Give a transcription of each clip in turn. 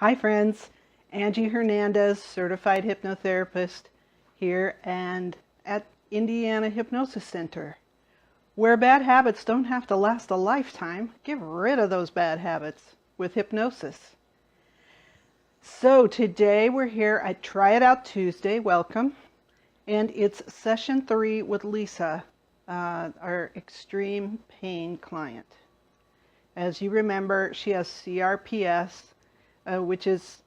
Hi friends, Angie Hernandez, certified hypnotherapist here and at Indiana Hypnosis Center. Where bad habits don't have to last a lifetime, get rid of those bad habits with hypnosis. So today we're here at Try It Out Tuesday, welcome, and it's session 3 with Lisa, our extreme pain client. As you remember, she has CRPS, which is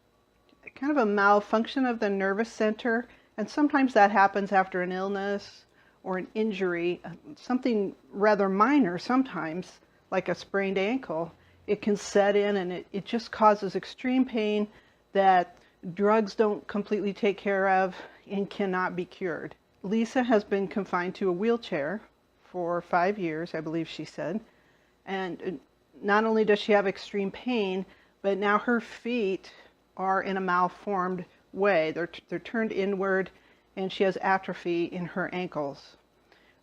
kind of a malfunction of the nervous center, and sometimes that happens after an illness or an injury, something rather minor sometimes, like a sprained ankle. It can set in and it just causes extreme pain that drugs don't completely take care of and cannot be cured. Lisa has been confined to a wheelchair for 5 years, I believe she said, and not only does she have extreme pain, but now her feet are in a malformed way. They're turned inward, and she has atrophy in her ankles.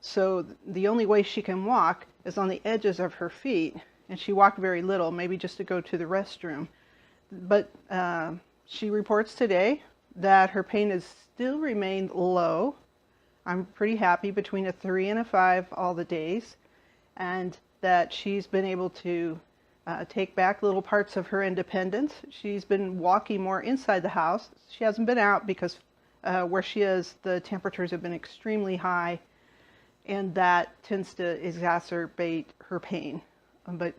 So the only way she can walk is on the edges of her feet, and she walked very little, maybe just to go to the restroom. But she reports today that her pain has still remained low. I'm pretty happy, between a 3 and a 5 all the days, and that she's been able to take back little parts of her independence. She's been walking more inside the house. She hasn't been out because where she is, the temperatures have been extremely high, and that tends to exacerbate her pain. But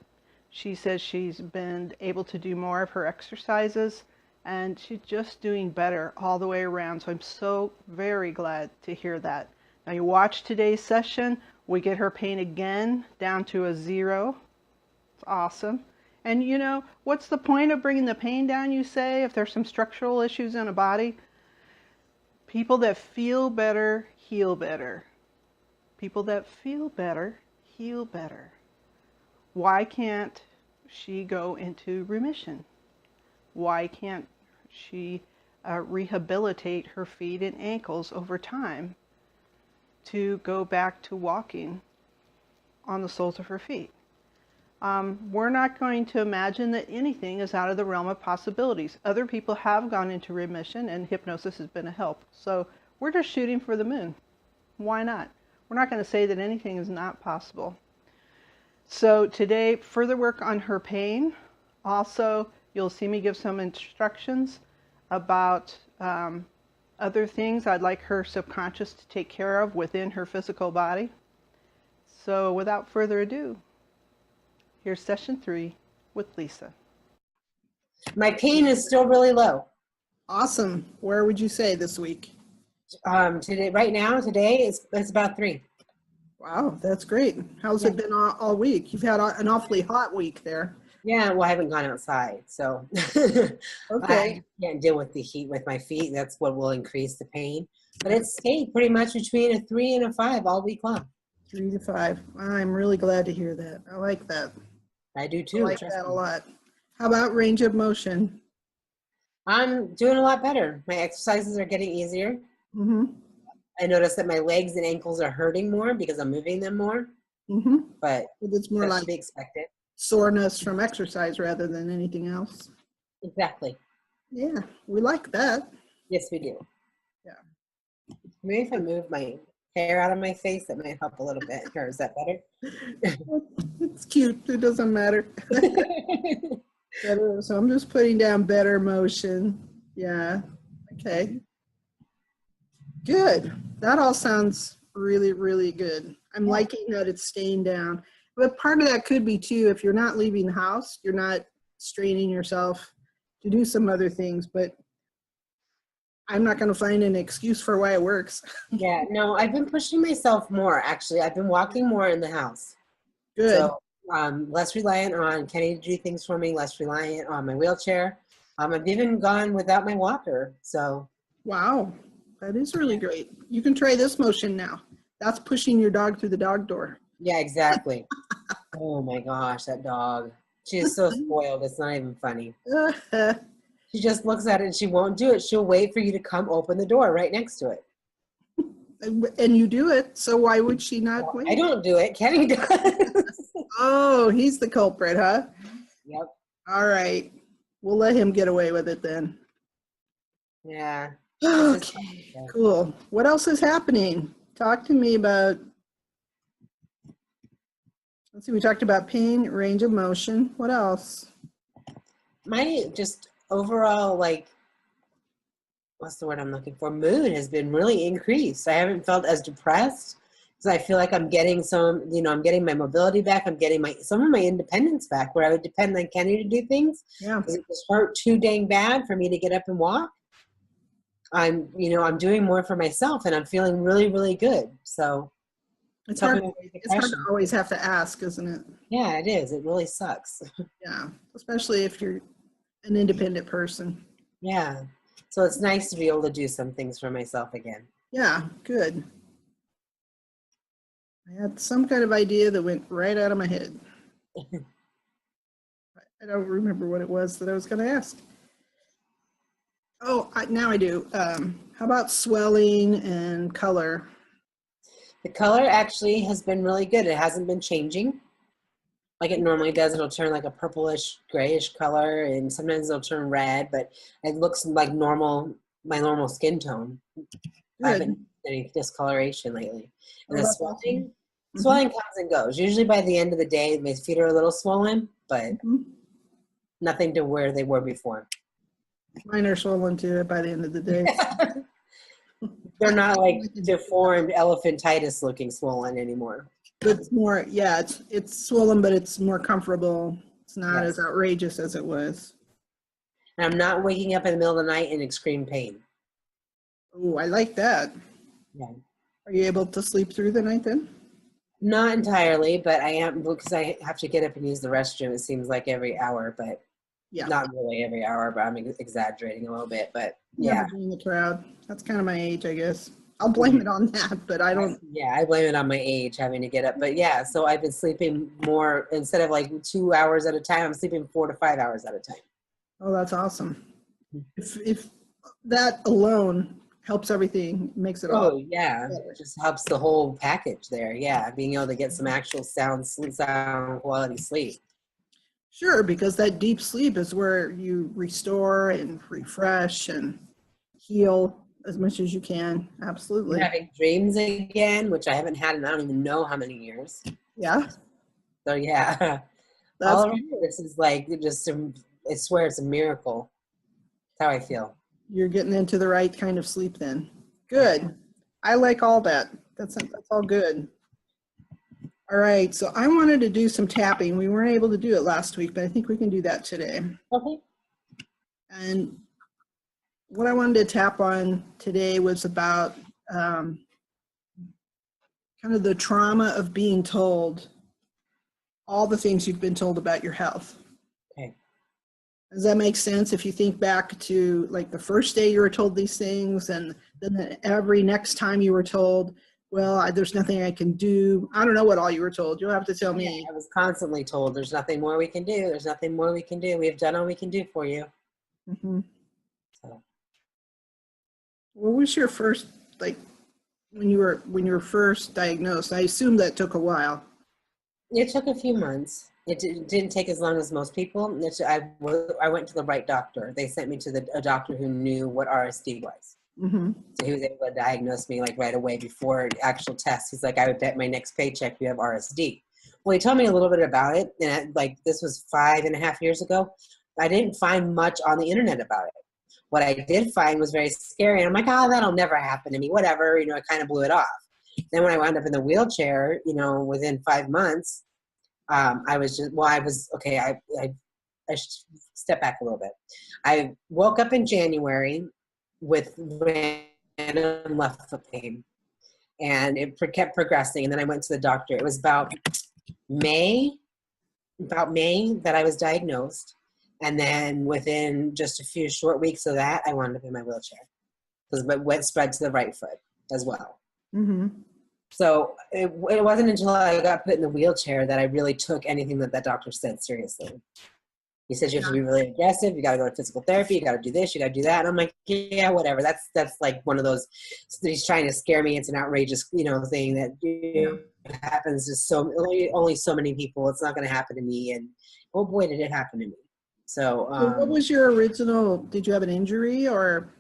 she says she's been able to do more of her exercises, and she's just doing better all the way around. So I'm so very glad to hear that. Now you watch today's session. We get her pain again down to a 0. It's awesome. And you know, what's the point of bringing the pain down, you say, if there's some structural issues in a body? People that feel better heal better. People that feel better heal better. Why can't she go into remission? Why can't she rehabilitate her feet and ankles over time to go back to walking on the soles of her feet? We're not going to imagine that anything is out of the realm of possibilities. Other people have gone into remission, and hypnosis has been a help. So we're just shooting for the moon. Why not? We're not going to say that anything is not possible. So today, further work on her pain. Also, you'll see me give some instructions about other things I'd like her subconscious to take care of within her physical body. So without further ado, here's session 3 with Lisa. My pain is still really low. Awesome. Where would you say this week? Today, right now, today it's about 3. Wow, that's great. How's it been all week? You've had an awfully hot week there. Yeah, well, I haven't gone outside, so Okay. I can't deal with the heat with my feet. That's what will increase the pain. But it's stayed pretty much between a 3 and a 5 all week long. 3 to 5. I'm really glad to hear that. I like that. I do I too. like that a lot. How about range of motion? I'm doing a lot better. My exercises are getting easier. Mm-hmm. I notice that my legs and ankles are hurting more because I'm moving them more. Mm-hmm. But It's more that like should be expected. soreness from exercise rather than anything else. Exactly. Yeah, we like that. Yes, we do. Yeah. Maybe if I move my hair out of my face, that might help a little bit. Or is that better? It's cute. It doesn't matter. Better. So I'm just putting down better motion. Yeah. Okay. Good. That all sounds really, really good. I'm liking that it's staying down. But part of that could be too, if you're not leaving the house, you're not straining yourself to do some other things, but I'm not going to find an excuse for why it works. Yeah, no, I've been pushing myself more, actually. I've been walking more in the house. Good. So less reliant on Kenny to do things for me, less reliant on my wheelchair. I've even gone without my walker. So Wow. That is really great. You can try this motion now. That's pushing your dog through the dog door. yeah, exactly. Oh my gosh, that dog. She is so spoiled. It's not even funny. She just looks at it and she won't do it. She'll wait for you to come open the door right next to it. And you do it, so why would she not wait? I don't do it. Kenny does. Oh, he's the culprit, huh? Yep. All right. We'll let him get away with it then. Yeah. Okay, cool. What else is happening? Talk to me about, let's see, we talked about pain, range of motion. What else? My just overall, like, what's the word I'm looking for? Mood has been really increased. I haven't felt as depressed because I feel like I'm getting I'm getting my mobility back. I'm getting some of my independence back where I would depend on Kenny to do things. Yeah. Because it just hurt too dang bad for me to get up and walk. I'm doing more for myself and I'm feeling really, really good. So It's hard to always have to ask, isn't it? Yeah, it is. It really sucks. Yeah, especially if you're an independent person. Yeah. So it's nice to be able to do some things for myself again. Yeah, good. I had some kind of idea that went right out of my head. I don't remember what it was that I was going to ask. Oh, now I do. How about swelling and color? The color actually has been really good. It hasn't been changing like it normally does. It'll turn like a purplish, grayish color, and sometimes it'll turn red, but it looks like my normal skin tone. I haven't had any discoloration lately. And the swelling, swelling comes and goes. Usually by the end of the day, my feet are a little swollen, but nothing to where they were before. Mine are swollen too by the end of the day. They're not like deformed elephantitis looking swollen anymore. It's more, yeah, it's swollen, but it's more comfortable. It's not as outrageous as it was. And I'm not waking up in the middle of the night in extreme pain. Oh, I like that. Yeah. Are you able to sleep through the night then? Not entirely, but I am, because I have to get up and use the restroom. It seems like every hour, but not really every hour, but I'm exaggerating a little bit, but yeah. In the crowd. That's kind of my age, I guess. I'll blame it on that, but I don't. Yeah, I blame it on my age, having to get up. But yeah, so I've been sleeping more, instead of like 2 hours at a time, I'm sleeping 4 to 5 hours at a time. Oh, that's awesome. If that alone helps everything, makes it all. Oh yeah, it just helps the whole package there. Yeah, being able to get some actual sound quality sleep. Sure, because that deep sleep is where you restore and refresh and heal as much as you can. Absolutely. I'm having dreams again, which I haven't had in I don't even know how many years. Yeah. So yeah, all around this is like just I swear it's a miracle. That's how I feel. You're getting into the right kind of sleep then. Good. I like all that. That's all good. All right, so I wanted to do some tapping. We weren't able to do it last week, but I think we can do that today. Okay. And what I wanted to tap on today was about kind of the trauma of being told all the things you've been told about your health. Okay. Does that make sense? If you think back to like the first day you were told these things, and then every next time you were told, well, there's nothing I can do. I don't know what all you were told. You'll have to tell me. I was constantly told there's nothing more we can do. There's nothing more we can do. We have done all we can do for you. Mm-hmm. So. What was your first, like, when you were first diagnosed? I assume that took a while. It took a few months. It didn't take as long as most people. I went to the right doctor. They sent me to a doctor who knew what RSD was. Mm-hmm. So he was able to diagnose me like right away before actual tests. He's like, I would bet my next paycheck you have RSD. Well, he told me a little bit about it, and this was 5.5 years ago. I didn't find much on the internet about it. What I did find was very scary. And I'm like, oh, that'll never happen to me. Whatever, I kind of blew it off. Then when I wound up in the wheelchair, within 5 months, I should step back a little bit. I woke up in January with random left foot pain, and it kept progressing. And then I went to the doctor. It was about May that I was diagnosed. And then within just a few short weeks of that, I wound up in my wheelchair because it went spread to the right foot as well. Mm-hmm. So it wasn't until I got put in the wheelchair that I really took anything that doctor said seriously. He said, you have to be really aggressive. You got to go to physical therapy. You got to do this. You got to do that. And I'm like, yeah, whatever. That's like one of those, he's trying to scare me. It's an outrageous, thing that happens to only so many people. It's not going to happen to me. And oh boy, did it happen to me. So, So what was your original, did you have an injury or?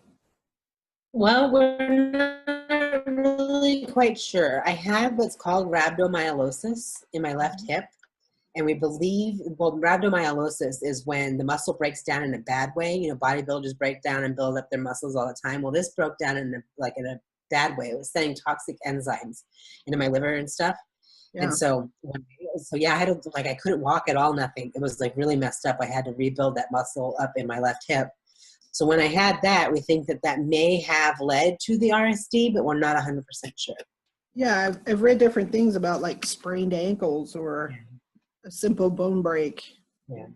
well, we're not really quite sure. I have what's called rhabdomyolysis in my left hip. And we believe, well, rhabdomyolysis is when the muscle breaks down in a bad way. You know, bodybuilders break down and build up their muscles all the time. Well, this broke down in a bad way. It was sending toxic enzymes into my liver and stuff. Yeah. And so, yeah, I had to, like, I couldn't walk at all, nothing. It was like really messed up. I had to rebuild that muscle up in my left hip. So when I had that, we think that that may have led to the RSD, but we're not 100% sure. Yeah, I've read different things about like sprained ankles or a simple bone break. Yeah.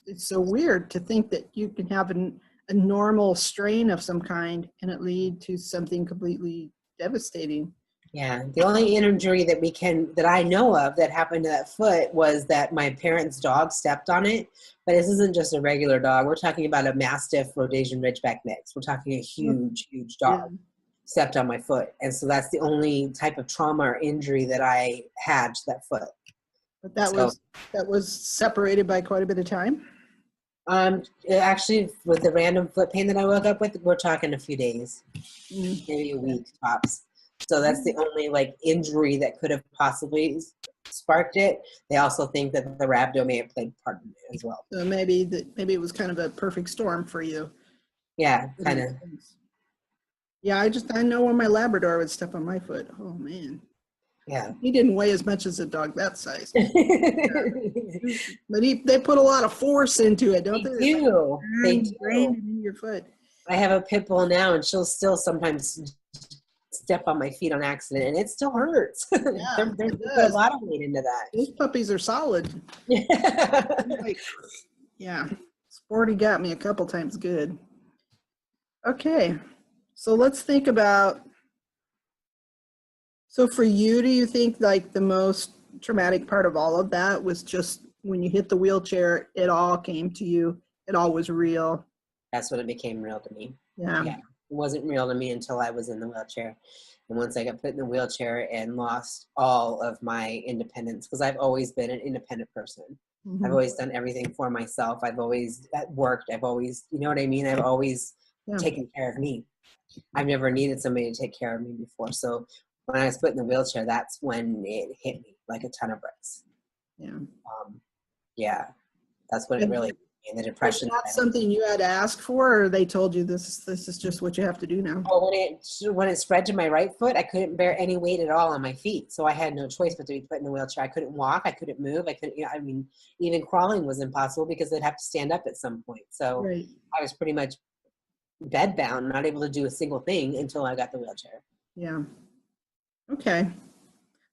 It's so weird to think that you can have a normal strain of some kind and it lead to something completely devastating. Yeah, the only injury that I know of that happened to that foot was that my parents' dog stepped on it. But this isn't just a regular dog. We're talking about a Mastiff Rhodesian Ridgeback mix. We're talking a huge, huge dog stepped on my foot. And so that's the only type of trauma or injury that I had to that foot. But that was separated by quite a bit of time? Actually, with the random foot pain that I woke up with, we're talking a few days, maybe a week tops. So that's the only like injury that could have possibly sparked it. They also think that the rhabdo may have played part in it as well. So maybe it was kind of a perfect storm for you. Yeah, kind of. Yeah, I know when my Labrador would step on my foot. Oh man. Yeah. He didn't weigh as much as a dog that size. But they put a lot of force into it, don't they? They do. They do. In your foot. I have a pit bull now, and she'll still sometimes step on my feet on accident, and it still hurts. Yeah, they put a lot of weight into that. Those puppies are solid. Like, yeah, Sporty got me a couple times good. Okay, so let's think about, so for you, do you think like the most traumatic part of all of that was just when you hit the wheelchair, it all came to you, it all was real? That's when it became real to me. Yeah. It wasn't real to me until I was in the wheelchair. And once I got put in the wheelchair and lost all of my independence, because I've always been an independent person. I've always done everything for myself. I've always worked. I've always, you know what I mean? I've always taken care of me. I've never needed somebody to take care of me before. So when I was put in the wheelchair, that's when it hit me like a ton of bricks. Yeah. Yeah. That's when it really hit me. And the depression. Was that something you had to ask for, or they told you this is just what you have to do now? Well, when it spread to my right foot, I couldn't bear any weight at all on my feet. So I had no choice but to be put in the wheelchair. I couldn't walk. I couldn't move. I couldn't, I mean, even crawling was impossible because I'd have to stand up at some point. So I was pretty much bedbound, not able to do a single thing until I got the wheelchair. Yeah. Okay.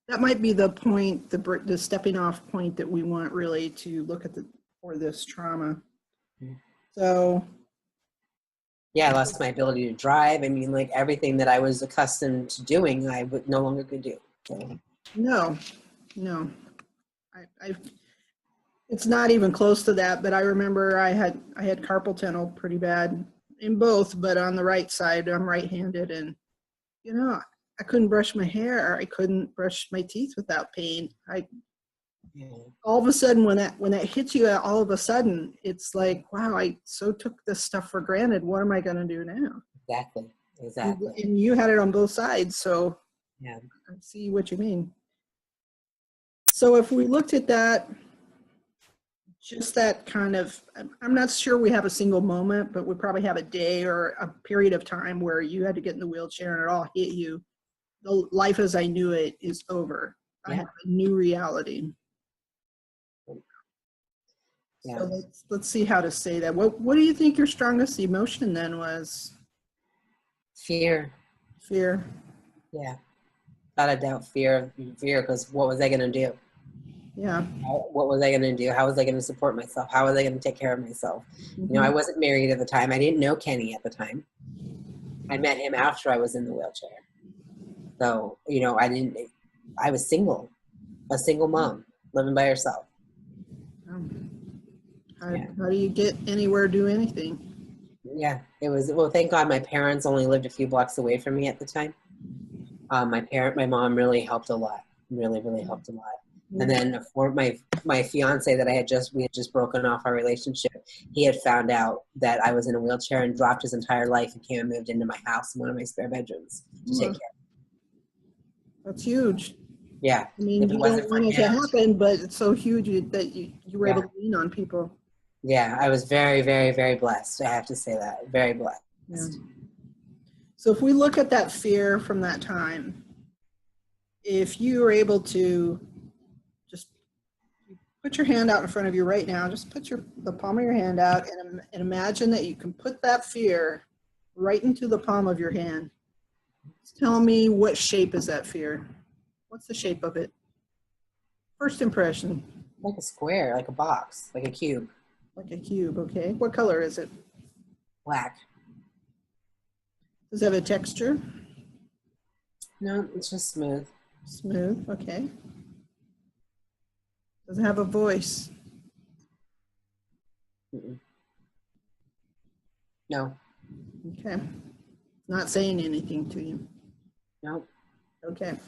That might be the point, the stepping off point that we want really to look at for this trauma. So. Yeah, I lost my ability to drive. I mean, like everything that I was accustomed to doing, I would no longer could do. So. No. It's not even close to that, but I remember I had carpal tunnel pretty bad in both, but on the right side, I'm right-handed, and I couldn't brush my hair. I couldn't brush my teeth without pain. All of a sudden, when that hits you, all of a sudden, it's like, wow, I so took this stuff for granted. What am I going to do now? Exactly. And you had it on both sides, so yeah, I see what you mean. So if we looked at that, just that kind of, I'm not sure we have a single moment, but we probably have a day or a period of time where you had to get in the wheelchair and it all hit you. The life as I knew it is over. I have a new reality. Yeah. So let's see how to say that. What do you think your strongest emotion then was? Fear. Fear. Yeah. Without a doubt, fear, because what was I going to do? Yeah. What was I going to do? How was I going to support myself? How was I going to take care of myself? I wasn't married at the time. I didn't know Kenny at the time. I met him after I was in the wheelchair. So, I was single, a single mom living by herself. How do you get anywhere, do anything? Yeah, it was, well, thank God my parents only lived a few blocks away from me at the time. My mom really helped a lot, really, really helped a lot. And then for my fiance that we had just broken off our relationship, he had found out that I was in a wheelchair and dropped his entire life and came and moved into my house in one of my spare bedrooms to take care. That's huge. Yeah. I mean, If it you wasn't don't for want it to him, happen, but it's so huge that you were Yeah. able to lean on people. yeah, I was very, very, very blessed. I have to say that. Very blessed. Yeah. So if we look at that fear from that time, if you were able to just put your hand out in front of you right now, just put the palm of your hand out and imagine that you can put that fear right into the palm of your hand. Tell me, what shape is that fear? What's the shape of it? First impression. Like a square, like a box, like a cube. Like a cube, okay. What color is it? Black. Does it have a texture? No, it's just smooth. Smooth, okay. Does it have a voice? Mm-mm. No. Okay. Not saying anything to you. Nope. Okay.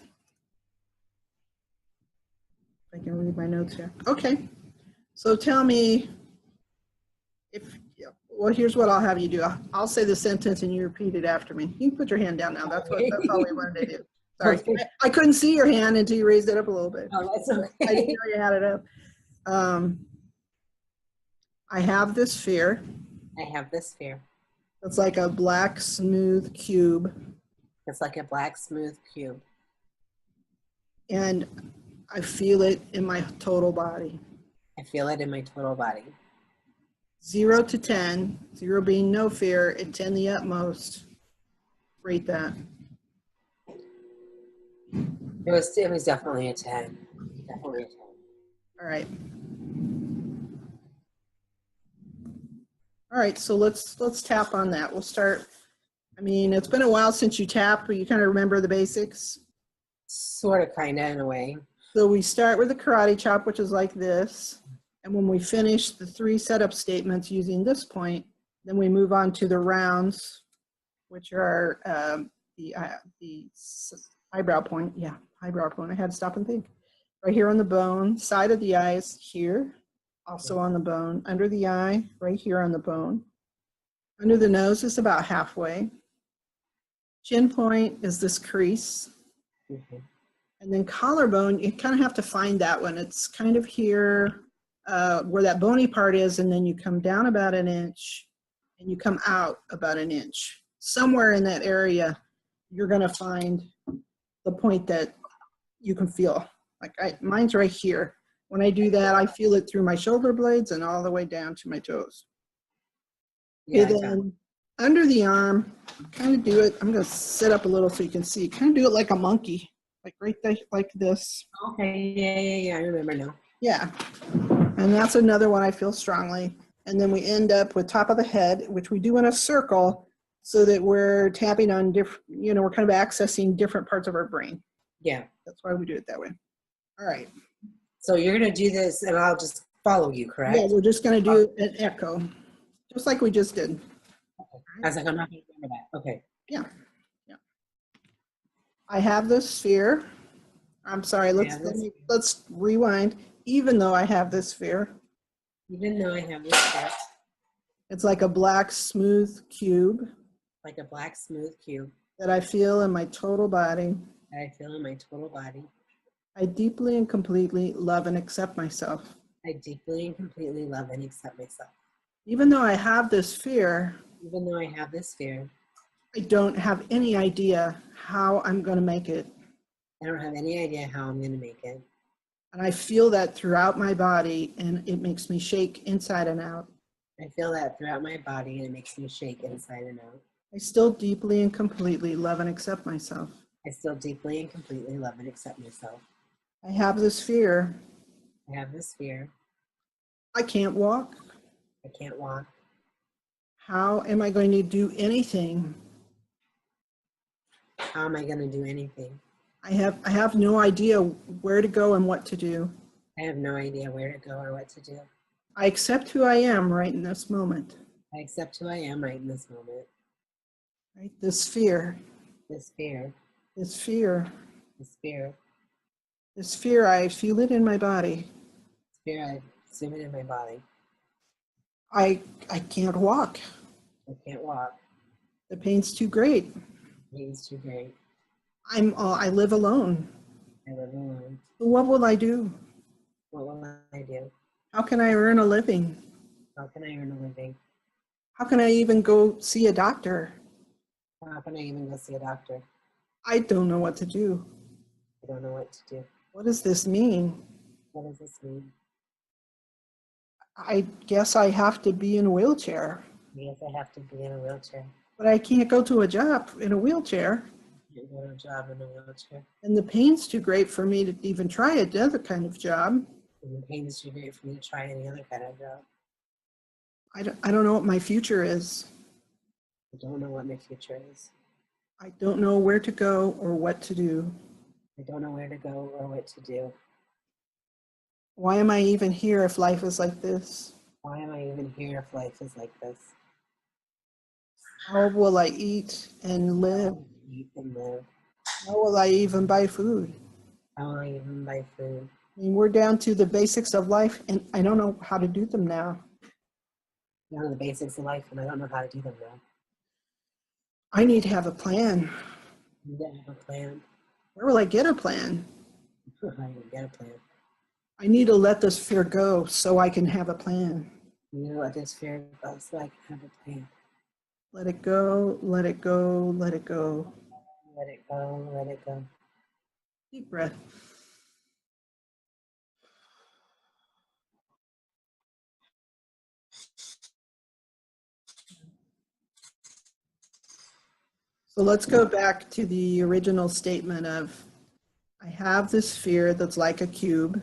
I can read my notes here. Okay. So tell me well, here's what I'll have you do. I'll say the sentence and you repeat it after me. You can put your hand down now. That's all we wanted to do. Sorry. Okay. I couldn't see your hand until you raised it up a little bit. Oh, that's okay. I didn't know you had it up. I have this fear. I have this fear. It's like a black, smooth cube. It's like a black, smooth cube. And I feel it in my total body. I feel it in my total body. 0 to 10, 0 being no fear, and 10 the utmost. Rate that. It was definitely a 10. Definitely a 10. All right. All right, so let's tap on that. We'll start. I mean, it's been a while since you tapped, but you kind of remember the basics. Sort of, kind of, in a way. So we start with the karate chop, which is like this. And when we finish the 3 setup statements using this point, then we move on to the rounds, which are the eyebrow point. Yeah, eyebrow point. I had to stop and think. Right here on the bone, side of the eyes here, also on the bone, under the eye, right here on the bone. Under the nose is about halfway. Chin point is this crease. Mm-hmm. And then collarbone, you kind of have to find that one. It's kind of here where that bony part is, and then you come down about an inch and you come out about an inch. Somewhere in that area, you're going to find the point that you can feel. Like mine's right here. When I do that, I feel it through my shoulder blades and all the way down to my toes. Yeah, Okay, then under the arm, kind of do it. I'm going to sit up a little so you can see. Kind of do it like a monkey, like right there, like this. Okay, yeah, I remember now. Yeah, and that's another one I feel strongly. And then we end up with top of the head, which we do in a circle so that we're tapping on different, we're kind of accessing different parts of our brain. Yeah. That's why we do it that way. All right. So you're going to do this and I'll just follow you, correct? Yeah, we're just going to do an echo, just like we just did. Okay. I was like, I'm not going to remember that. Okay. Yeah. Yeah. I have this sphere. I'm sorry, let's rewind. Even though I have this sphere. Even though I have this sphere. It's like a black, smooth cube. Like a black, smooth cube. That I feel in my total body. That I feel in my total body. I deeply and completely love and accept myself. I deeply and completely love and accept myself. Even though I have this fear. Even though I have this fear. I don't have any idea how I'm going to make it. I don't have any idea how I'm going to make it. And I feel that throughout my body, and it makes me shake inside and out. I feel that throughout my body, and it makes me shake inside and out. I still deeply and completely love and accept myself. I still deeply and completely love and accept myself. I have this fear. I have this fear. I can't walk. I can't walk. How am I going to do anything? How am I going to do anything? I have no idea where to go and what to do. I have no idea where to go or what to do. I accept who I am right in this moment. I accept who I am right in this moment. Right? This fear. This fear. This fear. This fear. This fear, I feel it in my body. Fear, I feel it in my body. I can't walk. I can't walk. The pain's too great. Pain's too great. I live alone. I live alone. What will I do? What will I do? How can I earn a living? How can I earn a living? How can I even go see a doctor? How can I even go see a doctor? I don't know what to do. I don't know what to do. What does this mean? What does this mean? I guess I have to be in a wheelchair. I guess I have to be in a wheelchair. But I can't go to a job in a wheelchair. I can't go to a job in a wheelchair. And the pain's too great for me to even try another kind of job. And the pain is too great for me to try any other kind of job. I don't know what my future is. I don't know what my future is. I don't know where to go or what to do. I don't know where to go or what to do. Why am I even here if life is like this? Why am I even here if life is like this? How will I eat and live? Eat and live. How will I even buy food? How will I even buy food? I mean, we're down to the basics of life, and I don't know how to do them now. Down to the basics of life, and I don't know how to do them now. I need to have a plan. I need to have a plan. Where will I get a plan? I need to get a plan. I need to let this fear go so I can have a plan. I need to let this fear go so I can have a plan. Let it go, let it go, let it go. Let it go, let it go. Deep breath. So let's go back to the original statement of, I have this fear that's like a cube.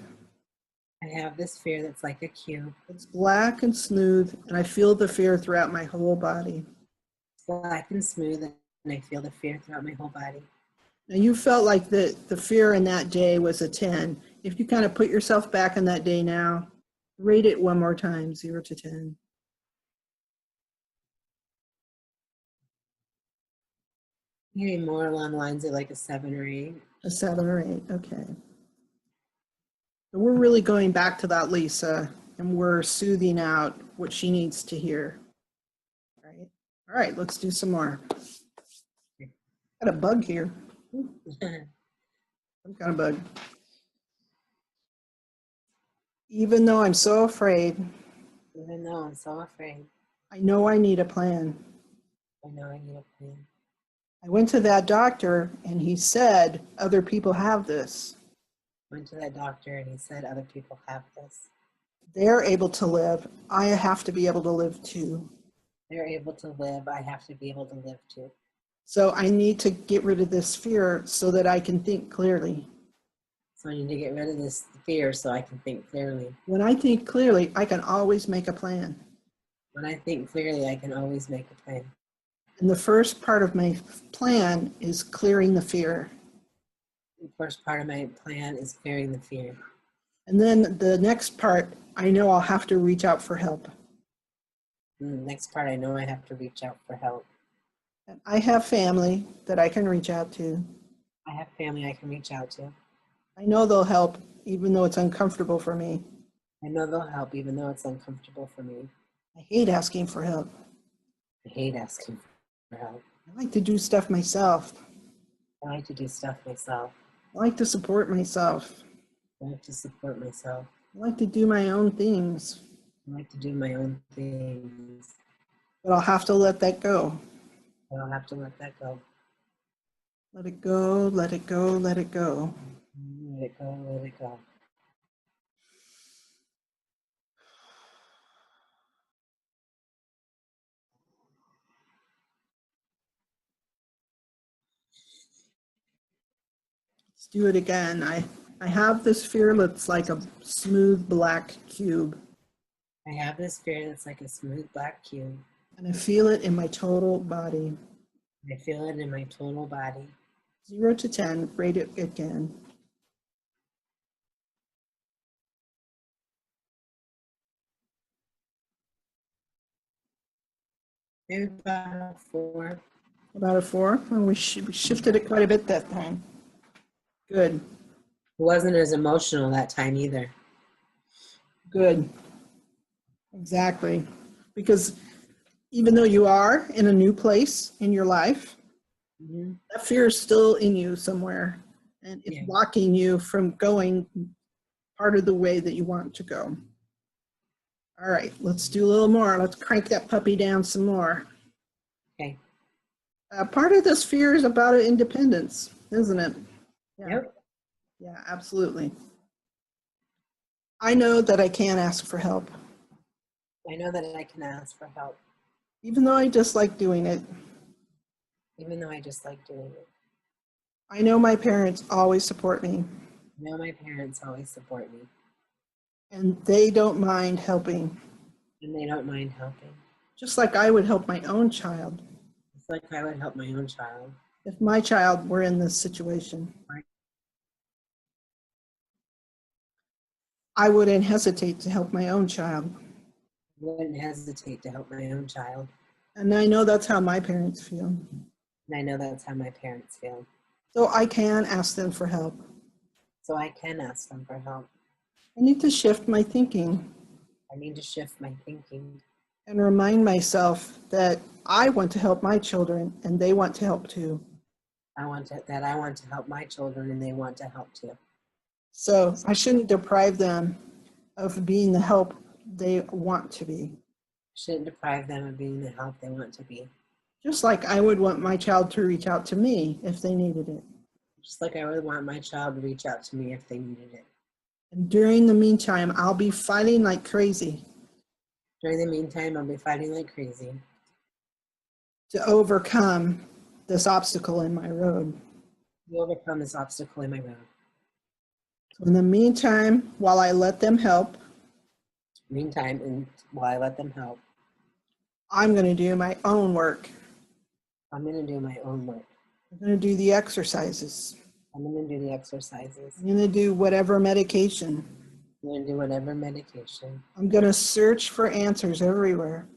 I have this fear that's like a cube. It's black and smooth, and I feel the fear throughout my whole body. It's black and smooth, and I feel the fear throughout my whole body. Now you felt like the fear in that day was a 10. If you kind of put yourself back in that day now, rate it one more time, 0 to 10. Maybe more along the lines of like a 7 or 8. A 7 or 8, okay. So we're really going back to that Lisa, and we're soothing out what she needs to hear. All right, let's do some more. Got a bug here. Some kind of bug. Even though I'm so afraid, Even though I'm so afraid, I know I need a plan. I know I need a plan. I went to that doctor and he said other people have this. Went to that doctor and he said other people have this. They're able to live. I have to be able to live too. They're able to live. I have to be able to live too. So I need to get rid of this fear so that I can think clearly. So I need to get rid of this fear so I can think clearly. When I think clearly, I can always make a plan. When I think clearly, I can always make a plan. And the first part of my plan is clearing the fear. The first part of my plan is clearing the fear. And then the next part, I know I'll have to reach out for help. And the next part, I know I have to reach out for help. And I have family that I can reach out to. I have family I can reach out to. I know they'll help, even though it's uncomfortable for me. I know they'll help even though it's uncomfortable for me. I hate asking for help. I hate asking for help. I like to do stuff myself. I like to do stuff myself. I like to support myself. I like to support myself. I like to do my own things. I like to do my own things. But I'll have to let that go. But I'll have to let that go. Let it go, let it go, let it go. Let it go, let it go. Let's do it again. I have this fear that's like a smooth black cube. I have this fear that's like a smooth black cube. And I feel it in my total body. I feel it in my total body. 0 to 10, rate it again. Maybe about a 4. About a 4? Well, we shifted it quite a bit that time. Good. wasn't as emotional that time either. Good. Exactly. Because even though you are in a new place in your life, Mm-hmm. that fear is still in you somewhere. And it's blocking you from going part of the way that you want to go. All right, let's do a little more. Let's crank that puppy down some more. Okay. Part of this fear is about independence, isn't it? Yeah. Yep. Yeah, absolutely. I know that I can ask for help. I know that I can ask for help. Even though I dislike doing it. Even though I just like doing it. I know my parents always support me. I know my parents always support me. And they don't mind helping. And they don't mind helping. Just like I would help my own child. Just like I would help my own child. If my child were in this situation. Right. I wouldn't hesitate to help my own child. I wouldn't hesitate to help my own child. And I know that's how my parents feel. And I know that's how my parents feel. So I can ask them for help. So I can ask them for help. I need to shift my thinking. I need to shift my thinking. And remind myself that I want to help my children and they want to help too. I want to help my children and they want to help too. So I shouldn't deprive them of being the help they want to be. Shouldn't deprive them of being the help they want to be. Just like I would want my child to reach out to me if they needed it. Just like I would want my child to reach out to me if they needed it. And during the meantime, I'll be fighting like crazy. During the meantime, I'll be fighting like crazy. To overcome this obstacle in my road. To overcome this obstacle in my road. So in the meantime, while I let them help, and while I let them help, I'm going to do my own work. I'm going to do my own work. I'm going to do the exercises. I'm going to do the exercises. I'm going to do whatever medication. I'm going to do whatever medication. I'm going to search for answers everywhere.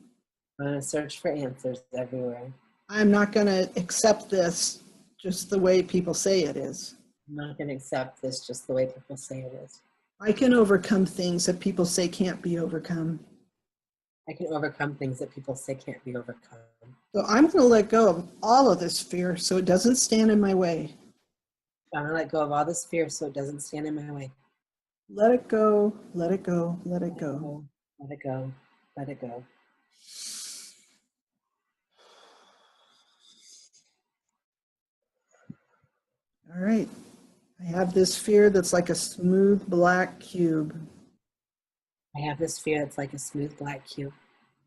I'm going to search for answers everywhere. I'm not going to accept this just the way people say it is. I'm not going to accept this just the way people say it is. I can overcome things that people say can't be overcome. I can overcome things that people say can't be overcome. So I'm going to let go of all of this fear so it doesn't stand in my way. I'm going to let go of all this fear so it doesn't stand in my way. Let it go, let it go, let it go. Let it go, let it go. All right. I have this fear that's like a smooth black cube. I have this fear that's like a smooth black cube.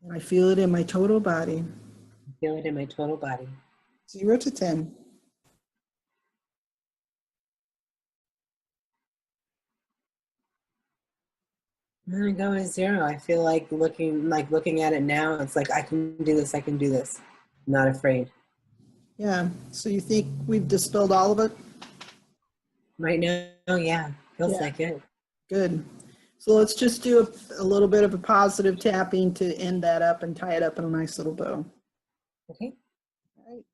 And I feel it in my total body. I feel it in my total body. 0 to 10. I'm gonna go with 0. I feel like looking at it now, it's like I can do this, I can do this. I'm not afraid. Yeah. So you think we've dispelled all of it? Right now, yeah. Feels Yeah. like it. Good. So let's just do a little bit of a positive tapping to end that up and tie it up in a nice little bow. Okay. All right.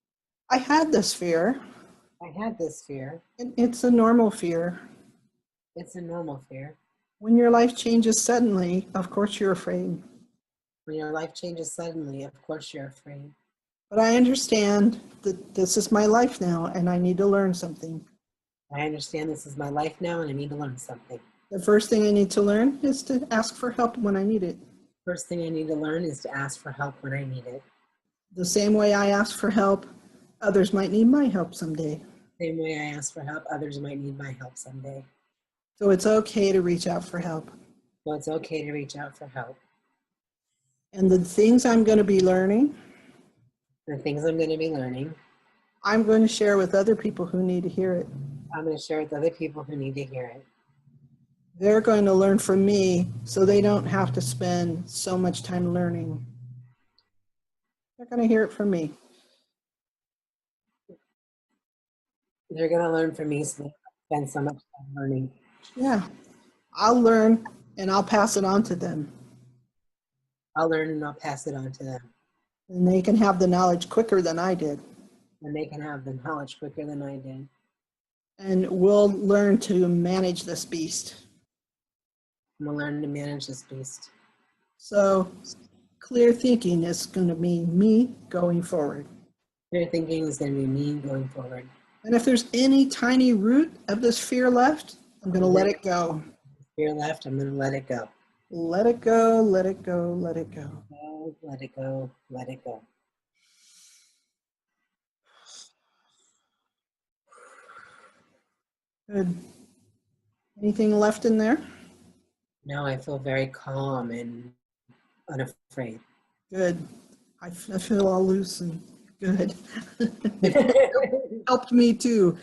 I had this fear. I had this fear. And it's a normal fear. It's a normal fear. When your life changes suddenly, of course you're afraid. When your life changes suddenly, of course you're afraid. But I understand that this is my life now and I need to learn something. I understand this is my life now and I need to learn something. The first thing I need to learn is to ask for help when I need it. First thing I need to learn is to ask for help when I need it. The same way I ask for help, others might need my help someday. Same way I ask for help, others might need my help someday. So it's okay to reach out for help. So it's okay to reach out for help. And the things I'm going to be learning, The things I'm going to be learning, I'm going to share with other people who need to hear it. I'm going to share with other people who need to hear it. They're going to learn from me so they don't have to spend so much time learning. They're going to hear it from me. They're going to learn from me so they don't spend so much time learning. Yeah, I'll learn and I'll pass it on to them. I'll learn and I'll pass it on to them. And they can have the knowledge quicker than I did. And they can have the knowledge quicker than I did. and we'll learn to manage this beast. I'm gonna learn to manage this beast. So clear thinking is going to mean me going forward. Clear thinking is going to be me going forward. And if there's any tiny root of this fear left, I'm going to let it go. Fear left, I'm going to let it go. Let it go, let it go, let it go. Let it go, let it go. Good. Anything left in there? Now I feel very calm and unafraid. Good. I feel all loose and good. Helped me too.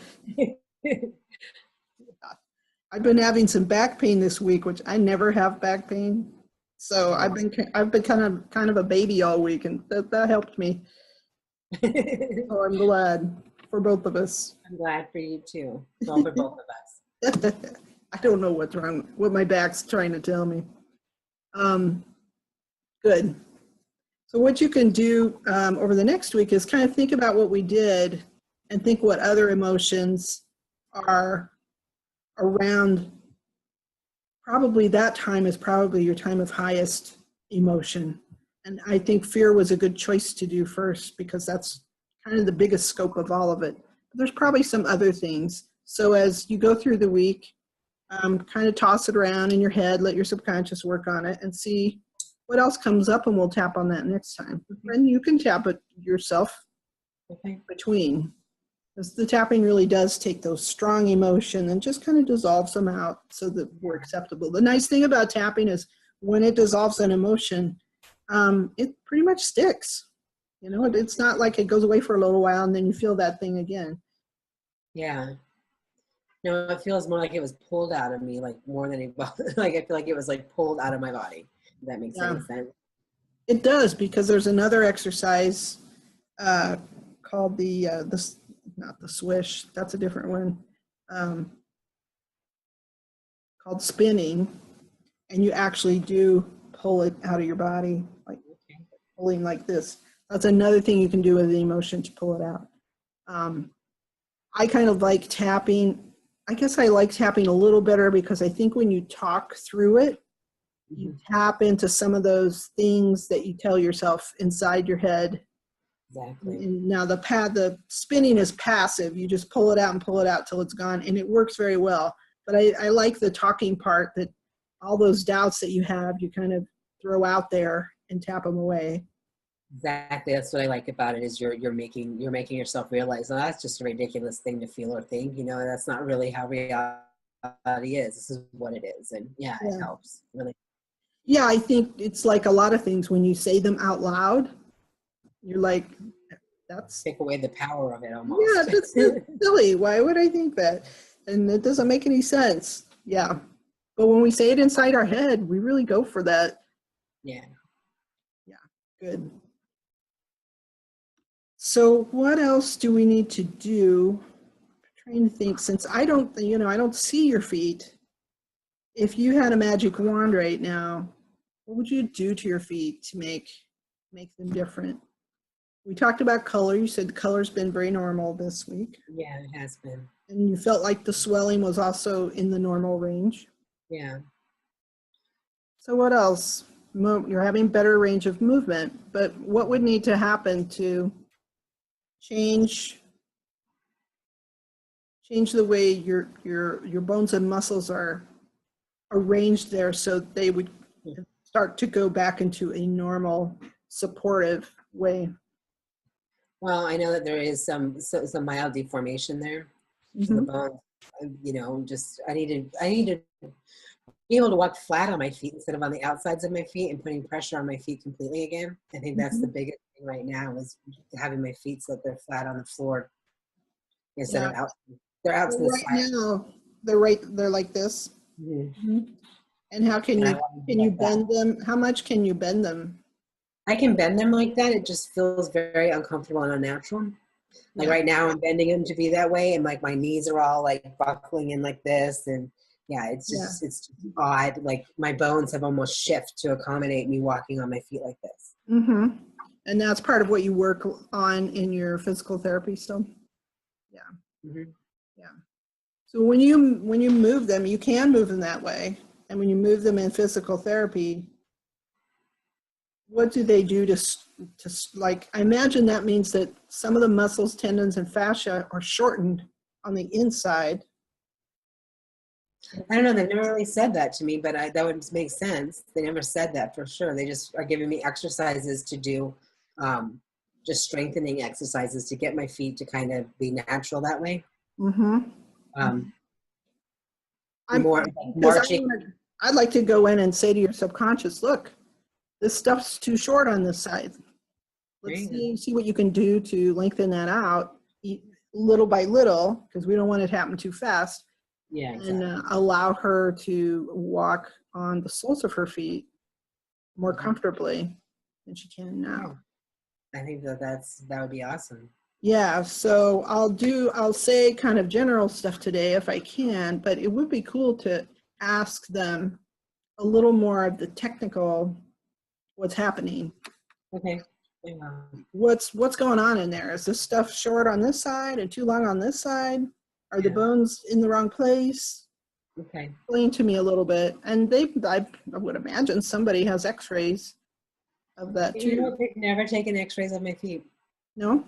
I've been having some back pain this week, which I never have back pain. So I've been kind of a baby all week, and that helped me. So I'm glad for both of us. I'm glad for you too. Well, for both of us. I don't know what's wrong, what my back's trying to tell me. Good. So what you can do over the next week is kind of think about what we did and think what other emotions are around. Probably that time is probably your time of highest emotion. And I think fear was a good choice to do first because that's kind of the biggest scope of all of it. But there's probably some other things. So as you go through the week, kind of toss it around in your head, let your subconscious work on it and see what else comes up, and we'll tap on that next time. And you can tap it yourself between. Because the tapping really does take those strong emotion and just kind of dissolves them out so that we're acceptable. The nice thing about tapping is when it dissolves an emotion, it pretty much sticks. You know, it's not like it goes away for a little while and then you feel that thing again. Yeah. No, it feels more like it was pulled out of me, like more than it, like I feel like it was like pulled out of my body. If that makes any sense. It does, because there's another exercise called not the swish, that's a different one, called spinning, and you actually do pull it out of your body, like pulling like this. That's another thing you can do with the emotion to pull it out. I kind of like tapping. I guess I like tapping a little better because I think when you talk through it, you tap into some of those things that you tell yourself inside your head. Exactly. And now the spinning is passive. You just pull it out and pull it out till it's gone, and it works very well. But I like the talking part, that all those doubts that you have, you kind of throw out there and tap them away. Exactly. That's what I like about it, is you're making yourself realize, oh, that's just a ridiculous thing to feel or think. You know, that's not really how reality is. This is what it is, and yeah. It helps really. Yeah, I think it's like a lot of things. When you say them out loud, you're like, that's take away the power of it almost. Yeah, that's silly. Why would I think that? And it doesn't make any sense. Yeah. But when we say it inside our head, we really go for that. Yeah. Yeah. Good. So what else do we need to do? I'm trying to think, since I don't see your feet. If you had a magic wand right now, what would you do to your feet to make them different? We talked about color. You said the color's been very normal this week. Yeah, it has been. And you felt like the swelling was also in the normal range. Yeah. So what else? You're having better range of movement, but what would need to happen to change the way your bones and muscles are arranged there, so they would start to go back into a normal supportive way? Well, I know that there is some mild deformation there. So the bone, you know, just I need to be able to walk flat on my feet instead of on the outsides of my feet and putting pressure on my feet completely again. I think that's the biggest thing right now, is having my feet so that they're flat on the floor instead of out. They're out to the side. Now, they're like this. And how can you bend them? How much can you bend them? I can bend them like that. It just feels very uncomfortable and unnatural. Like right now I'm bending them to be that way, and like my knees are all like buckling in like this, and it's just odd. Like my bones have almost shifted to accommodate me walking on my feet like this. And that's part of what you work on in your physical therapy still? Yeah. Yeah. So when you move them, you can move them that way. And when you move them in physical therapy, what do they do to like, I imagine that means that some of the muscles, tendons, and fascia are shortened on the inside. I don't know. They've never really said that to me, but that would make sense. They never said that for sure. They just are giving me exercises to do, just strengthening exercises to get my feet to kind of be natural that way. Mm-hmm. More marching. I'd like to go in and say to your subconscious, look, this stuff's too short on this side. Let's see what you can do to lengthen that out little by little, because we don't want it to happen too fast. Yeah, exactly. And allow her to walk on the soles of her feet more comfortably than she can now. I think that would be awesome. Yeah, so I'll say kind of general stuff today if I can, but it would be cool to ask them a little more of the technical, what's happening. Okay. Yeah. What's going on in there? Is this stuff short on this side and too long on this side? Are the bones in the wrong place? Okay. Explain to me a little bit. And I would imagine somebody has x-rays of that too. They've never taken x-rays of my feet. No?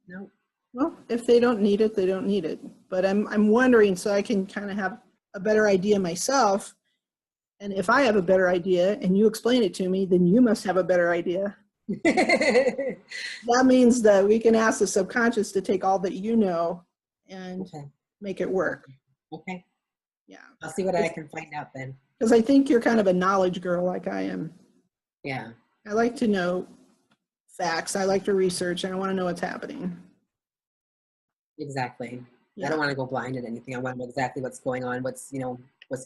No. Well, if they don't need it, they don't need it. But I'm wondering, so I can kind of have a better idea myself. And if I have a better idea and you explain it to me, then you must have a better idea. That means that we can ask the subconscious to take all that you know and make it work. Okay. Yeah. I'll see what I can find out then. Because I think you're kind of a knowledge girl like I am. Yeah. I like to know facts. I like to research and I want to know what's happening. Exactly. Yeah. I don't want to go blind at anything. I want to know exactly what's going on, what's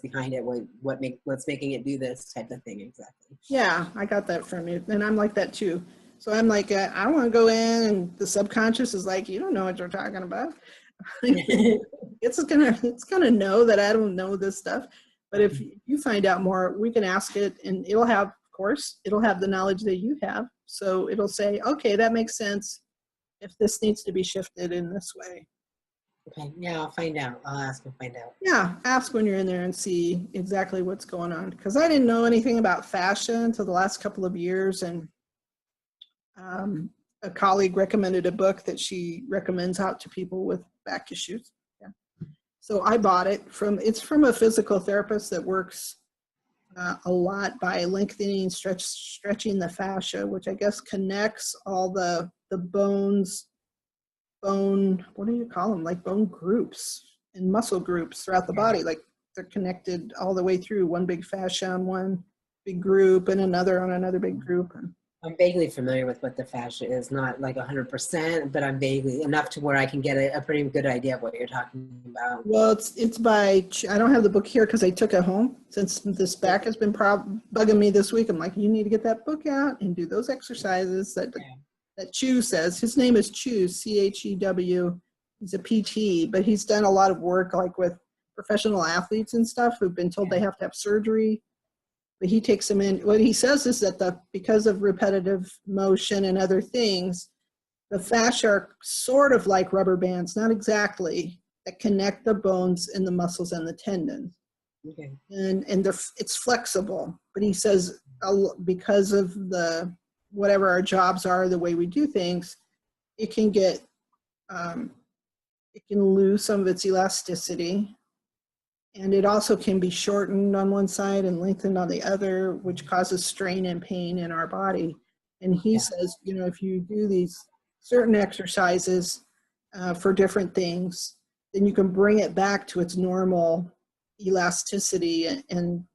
behind it, what's making it do this type of thing. Exactly. Yeah, I got that from you. And I'm like that too. So I'm like, I want to go in and the subconscious is like, you don't know what you're talking about. It's gonna know that I don't know this stuff. But if you find out more, we can ask it and it'll have, of course, it'll have the knowledge that you have. So it'll say, okay, that makes sense if this needs to be shifted in this way. Okay, yeah, I'll find out. I'll ask and find out. Yeah, ask when you're in there and see exactly what's going on. Because I didn't know anything about fascia until the last couple of years. And a colleague recommended a book that she recommends out to people with back issues. Yeah. So I bought it it's from a physical therapist that works a lot by lengthening, stretching the fascia, which I guess connects all the bones, what do you call them? Like bone groups and muscle groups throughout the body. Like they're connected all the way through one big fascia on one big group and another on another big group. And I'm vaguely familiar with what the fascia is, not like 100%, but I'm vaguely enough to where I can get a pretty good idea of what you're talking about. Well, it's by, I don't have the book here because I took it home since this back has been bugging me this week. I'm like, you need to get that book out and do those exercises that Chew says. His name is Chew, C-H-E-W. He's a PT, but he's done a lot of work like with professional athletes and stuff who've been told they have to have surgery. But he takes them in. What he says is that because of repetitive motion and other things, the fascia are sort of like rubber bands, not exactly, that connect the bones and the muscles and the tendons. Okay. And it's flexible. But he says because of whatever our jobs are, the way we do things, it can get, it can lose some of its elasticity. And it also can be shortened on one side and lengthened on the other, which causes strain and pain in our body. And he says, if you do these certain exercises for different things, then you can bring it back to its normal elasticity. And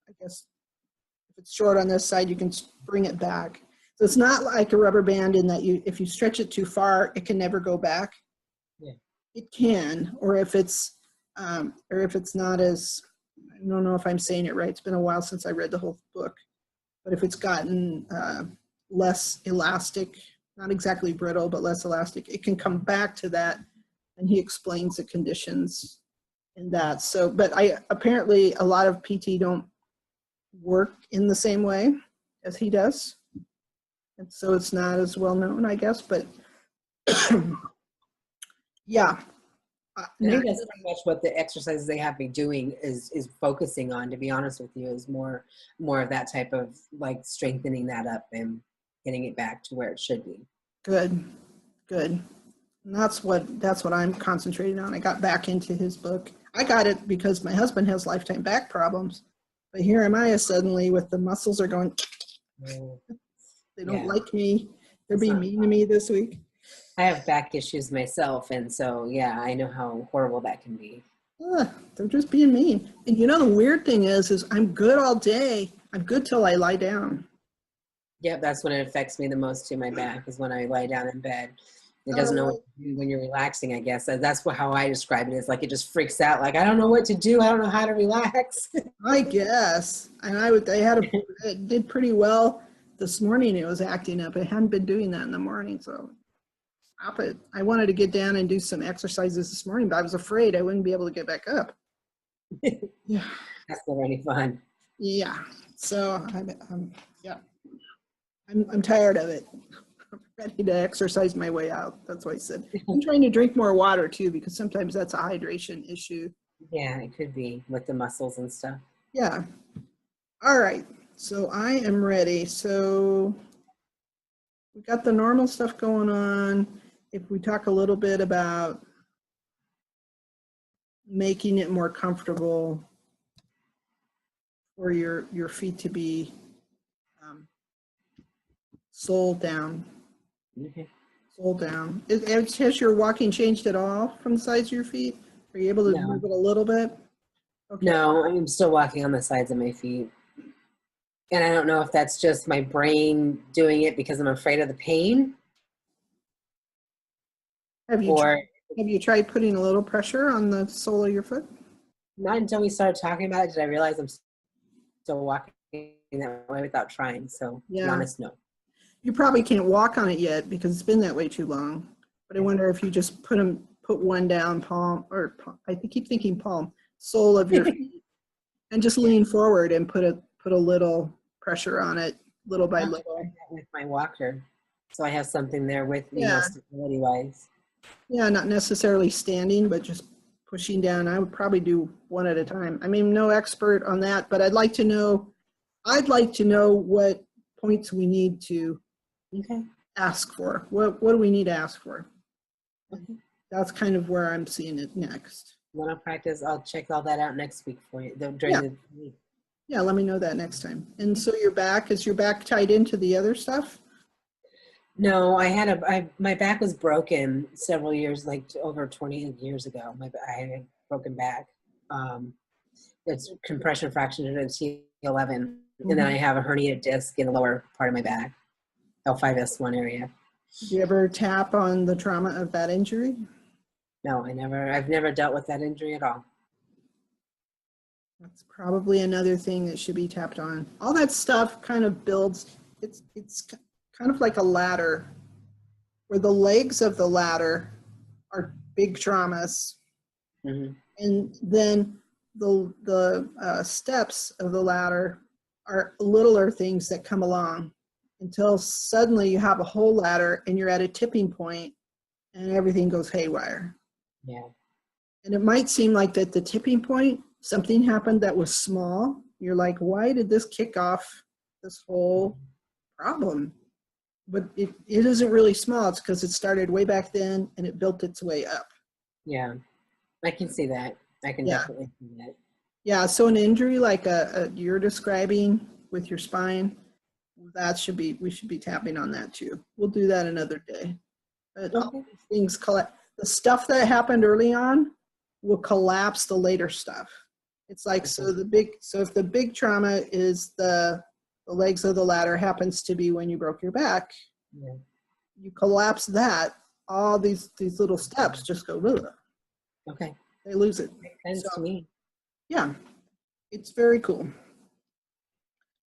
I guess if it's short on this side, you can bring it back. So it's not like a rubber band in that if you stretch it too far, it can never go back. Yeah. It can, or if it's not as, I don't know if I'm saying it right. It's been a while since I read the whole book, but if it's gotten less elastic, not exactly brittle, but less elastic, it can come back to that. And he explains the conditions in that. So, but apparently a lot of PT don't work in the same way as he does. And so it's not as well known, I guess, but yeah. I think that's pretty much what the exercises they have me doing is focusing on, to be honest with you, is more of that type of like strengthening that up and getting it back to where it should be. Good, good. And that's what I'm concentrating on. I got back into his book. I got it because my husband has lifetime back problems. But here am I suddenly with the muscles are going, they don't like me. They're being mean to me this week. I have back issues myself, and so yeah, I know how horrible that can be. They're just being mean. And you know the weird thing is I'm good all day. I'm good till I lie down. Yeah, that's when it affects me the most too. My back is when I lie down in bed. It doesn't know what to do when you're relaxing, I guess. That's how I describe it. It's like it just freaks out. Like, I don't know what to do. I don't know how to relax. I guess. And it did pretty well this morning. It was acting up. It hadn't been doing that in the morning, so stop it. I wanted to get down and do some exercises this morning, but I was afraid I wouldn't be able to get back up. Yeah. That's never any fun. Yeah. So I'm tired of it. I'm ready to exercise my way out. That's what I said. I'm trying to drink more water too, because sometimes that's a hydration issue. Yeah, it could be with the muscles and stuff. Yeah. All right. So I am ready. So we got the normal stuff going on. If we talk a little bit about making it more comfortable for your feet to be sole down. Okay. Sole down. Has your walking changed at all from the sides of your feet? Are you able to move it a little bit? Okay. No, I'm still walking on the sides of my feet. And I don't know if that's just my brain doing it because I'm afraid of the pain. Have you tried putting a little pressure on the sole of your foot? Not until we started talking about it did I realize I'm still walking that way without trying. So, to be honest, no. You probably can't walk on it yet because it's been that way too long. But I wonder if you just put one down, palm, or I keep thinking palm, sole of your feet, and just lean forward and put a little pressure on it, little by little. With my walker, so I have something there with me, stability wise. Yeah, not necessarily standing, but just pushing down. I would probably do one at a time. I mean, no expert on that, but I'd like to know what points we need to ask for. What do we need to ask for? Okay. That's kind of where I'm seeing it next. When I practice, I'll check all that out next week for you. During the week. Yeah, let me know that next time. And so is your back tied into the other stuff? No, my back was broken several years, like over 20 years ago. I had a broken back. It's compression fracture to T11. And then I have a herniated disc in the lower part of my back, L5S1 area. Did you ever tap on the trauma of that injury? No, I've never dealt with that injury at all. That's probably another thing that should be tapped on. All that stuff kind of builds, it's kind of like a ladder where the legs of the ladder are big traumas. Mm-hmm. And then the steps of the ladder are littler things that come along until suddenly you have a whole ladder and you're at a tipping point and everything goes haywire. Yeah. And it might seem like that the tipping point, something happened that was small. You're like, why did this kick off this whole problem? But it isn't really small. It's because it started way back then and it built its way up. Yeah, I can see that. I can definitely see that. Yeah, so an injury like you're describing with your spine, we should be tapping on that too. We'll do that another day. But all these things the stuff that happened early on will collapse the later stuff. It's like, so if the big trauma is the legs of the ladder happens to be when you broke your back, you collapse that, all these little steps just go, ugh. Okay. They lose it. Makes sense to me. Yeah, it's very cool.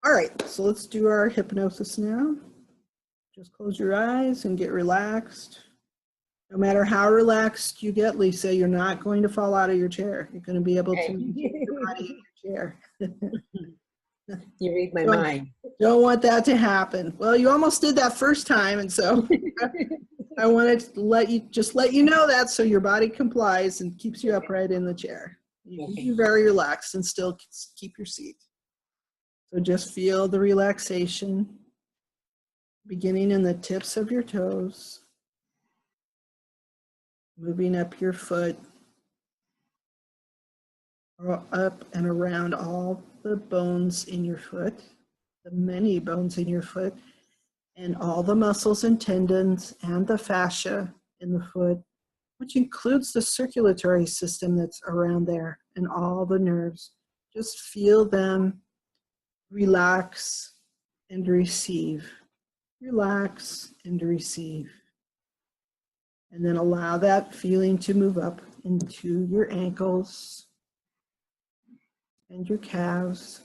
All right, so let's do our hypnosis now. Just close your eyes and get relaxed. No matter how relaxed you get, Lisa, you're not going to fall out of your chair. You're going to be able to keep your body in your chair. You read my mind. Don't want that to happen. Well, you almost did that first time, and so I wanted to let you know that so your body complies and keeps you upright in the chair. You can be very relaxed and still keep your seat. So just feel the relaxation beginning in the tips of your toes, moving up your foot, or up and around all the bones in your foot, the many bones in your foot, and all the muscles and tendons and the fascia in the foot, which includes the circulatory system that's around there and all the nerves. Just feel them relax and receive. Relax and receive. And then allow that feeling to move up into your ankles and your calves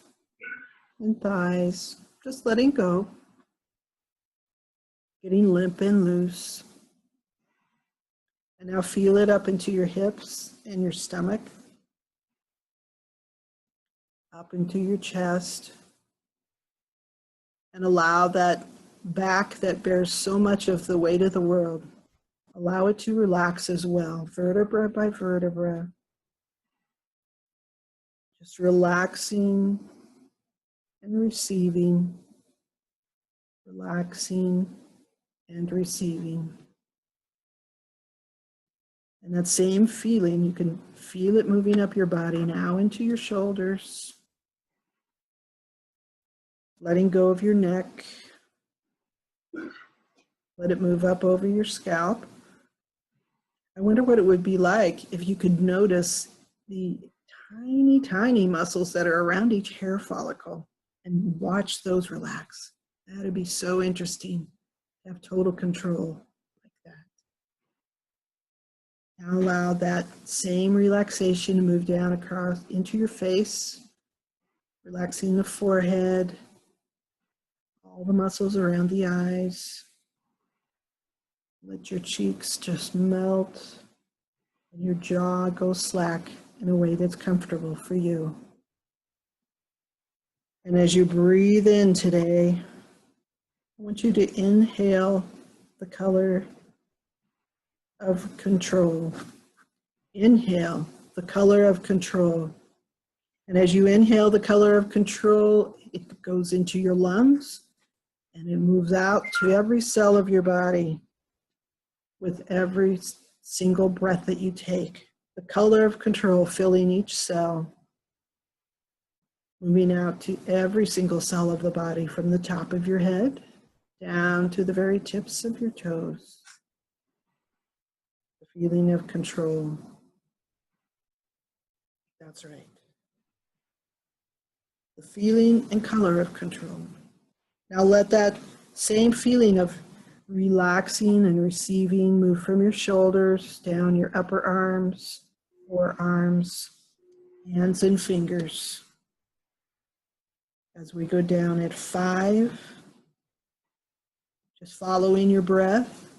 and thighs. Just letting go. Getting limp and loose. And now feel it up into your hips and your stomach. Up into your chest. And allow that back that bears so much of the weight of the world, allow it to relax as well, vertebra by vertebra. Just relaxing and receiving, relaxing and receiving. And that same feeling, you can feel it moving up your body now into your shoulders, letting go of your neck. Let it move up over your scalp. I wonder what it would be like if you could notice the tiny, tiny muscles that are around each hair follicle and watch those relax. That'd be so interesting to have total control like that. Now allow that same relaxation to move down across into your face, relaxing the forehead, all the muscles around the eyes. Let your cheeks just melt and your jaw go slack in a way that's comfortable for you. And as you breathe in today, I want you to inhale the color of control. Inhale the color of control. And as you inhale the color of control, it goes into your lungs and it moves out to every cell of your body. With every single breath that you take, the color of control filling each cell, moving out to every single cell of the body from the top of your head down to the very tips of your toes. The feeling of control. That's right. The feeling and color of control. Now let that same feeling of relaxing and receiving move from your shoulders down your upper arms, forearms, hands and fingers. As we go down at 5, just following your breath,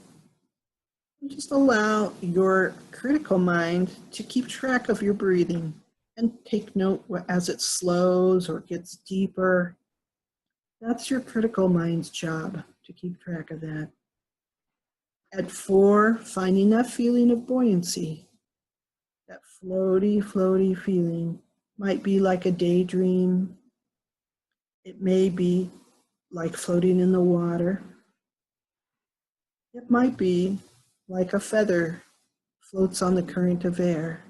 and just allow your critical mind to keep track of your breathing and take note as it slows or gets deeper. That's your critical mind's job, to keep track of that. At 4, finding that feeling of buoyancy, that floaty, floaty feeling. Might be like a daydream. It may be like floating in the water. It might be like a feather floats on the current of air.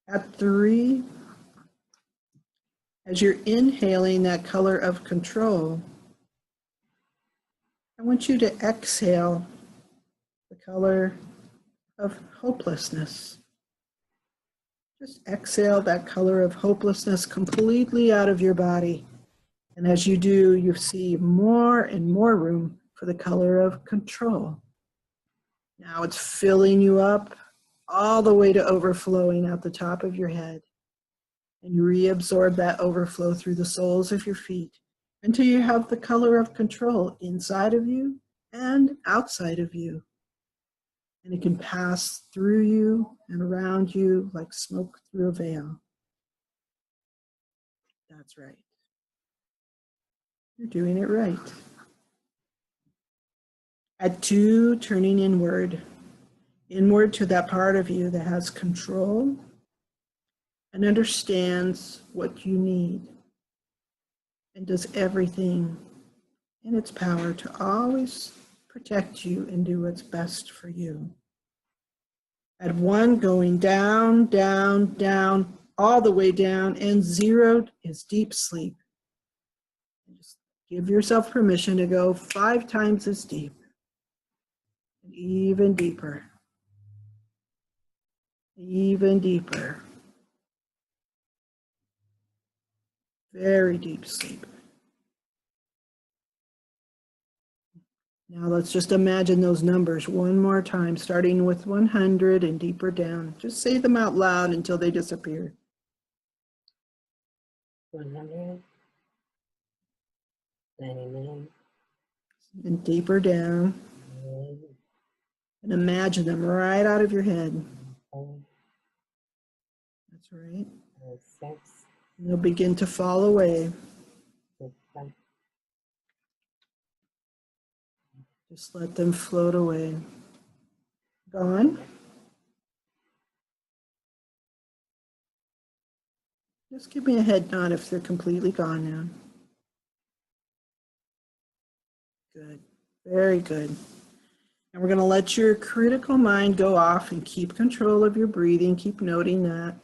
At 3, as you're inhaling that color of control, I want you to exhale the color of hopelessness. Just exhale that color of hopelessness completely out of your body. And as you do, you see more and more room for the color of control. Now it's filling you up all the way to overflowing out the top of your head. And you reabsorb that overflow through the soles of your feet until you have the color of control inside of you and outside of you. And it can pass through you and around you like smoke through a veil. That's right. You're doing it right. At 2, turning inward. Inward to that part of you that has control and understands what you need and does everything in its power to always protect you and do what's best for you. At 1, going down, down, down, all the way down, and 0 is deep sleep. Just give yourself permission to go 5 times as deep, and even deeper, even deeper. Very deep sleep. Now let's just imagine those numbers one more time, starting with 100 and deeper down. Just say them out loud until they disappear. 100, 99, And deeper down. And imagine them right out of your head. 7, That's right. 6, And they'll begin to fall away. 7. Just let them float away. Gone? Just give me a head nod if they're completely gone now. Good. Very good. And we're going to let your critical mind go off and keep control of your breathing. Keep noting that.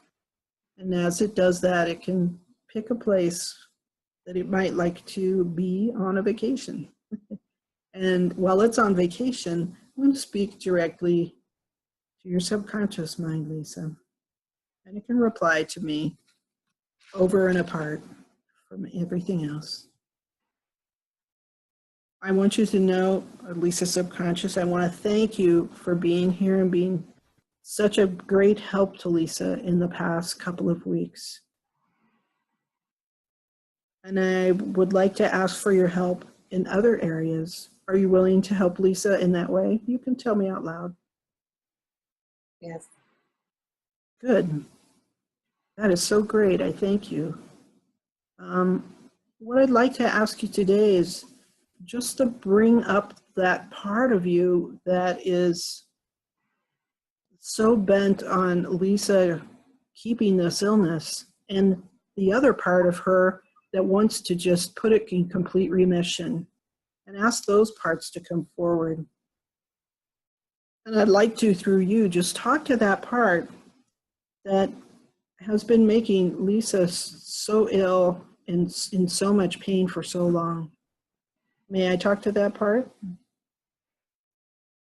And as it does that, it can pick a place that it might like to be on a vacation. And while it's on vacation, I'm going to speak directly to your subconscious mind, Lisa. And it can reply to me over and apart from everything else. I want you to know, Lisa Subconscious, I want to thank you for being here and being such a great help to Lisa in the past couple of weeks. And I would like to ask for your help in other areas. Are you willing to help Lisa in that way? You can tell me out loud. Yes. Good. That is so great. I thank you. What I'd like to ask you today is just to bring up that part of you that is so bent on Lisa keeping this illness, and the other part of her that wants to just put it in complete remission, and ask those parts to come forward. And I'd like to, through you, just talk to that part that has been making Lisa so ill and in so much pain for so long. May I talk to that part?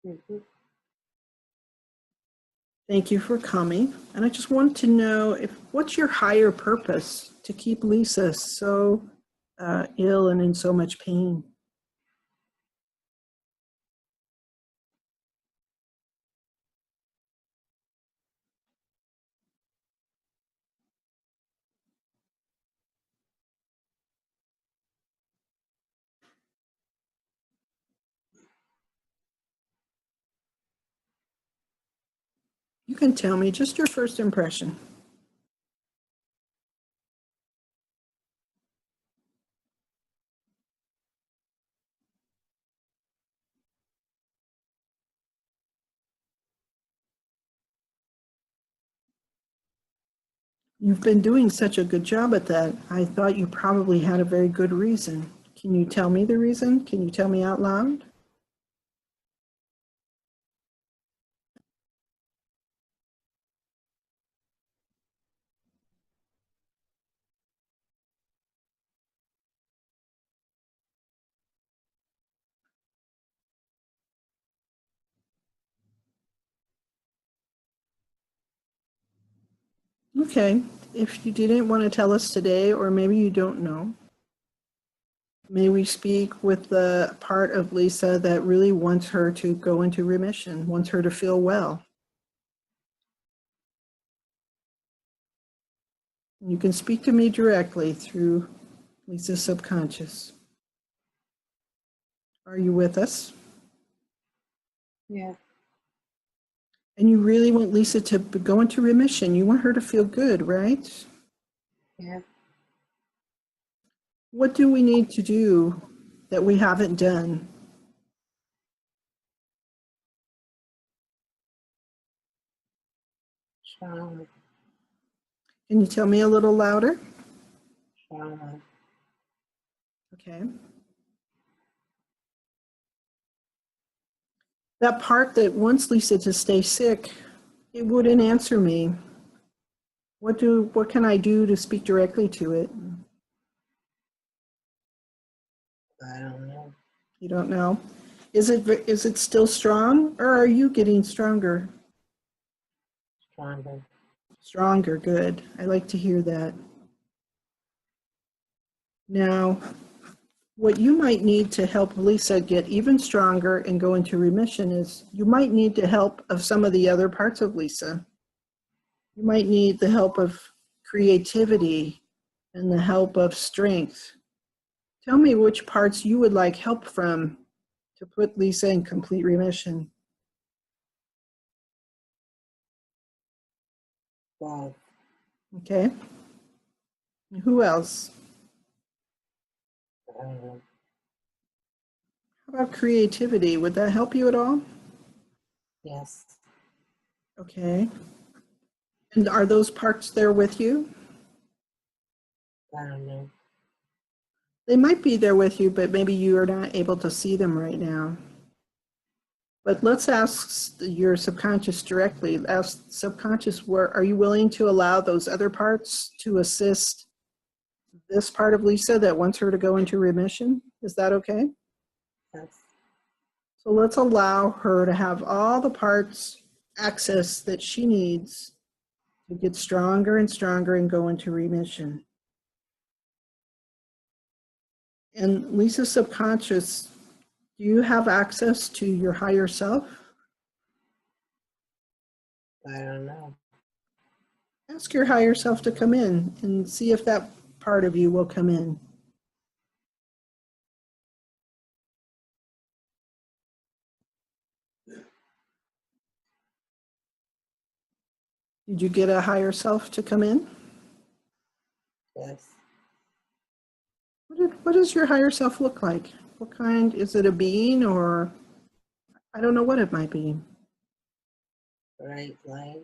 Mm-hmm. Thank you for coming. And I just want to know, what's your higher purpose to keep Lisa so ill and in so much pain? You can tell me just your first impression. You've been doing such a good job at that. I thought you probably had a very good reason. Can you tell me the reason? Can you tell me out loud? Okay, if you didn't want to tell us today, or maybe you don't know, may we speak with the part of Lisa that really wants her to go into remission, wants her to feel well. You can speak to me directly through Lisa's subconscious. Are you with us? Yeah. And you really want Lisa to go into remission. You want her to feel good, right? Yeah. What do we need to do that we haven't done Stronger. Can you tell me a little louder? Stronger. Okay. That part that wants Lisa to stay sick, it wouldn't answer me. What can I do to speak directly to it? I don't know. You don't know? Is it still strong, or are you getting stronger? Stronger. Stronger, good. I like to hear that. Now, what you might need to help Lisa get even stronger and go into remission is you might need the help of some of the other parts of Lisa. You might need the help of creativity and the help of strength. Tell me which parts you would like help from to put Lisa in complete remission. Wow. Okay. And who else? I don't know. How about creativity? Would that help you at all? Yes. Okay. And are those parts there with you? I don't know. They might be there with you, but maybe you are not able to see them right now. But let's ask your subconscious directly. Ask subconscious, are you willing to allow those other parts to assist this part of Lisa that wants her to go into remission? Is that okay? Yes. So let's allow her to have all the parts access that she needs to get stronger and stronger and go into remission. And Lisa's subconscious, do you have access to your higher self? I don't know. Ask your higher self to come in and see if that part of you will come in. Did you get a higher self to come in? Yes. What does your higher self look like? What kind? Is it a being, or I don't know what it might be? Bright light.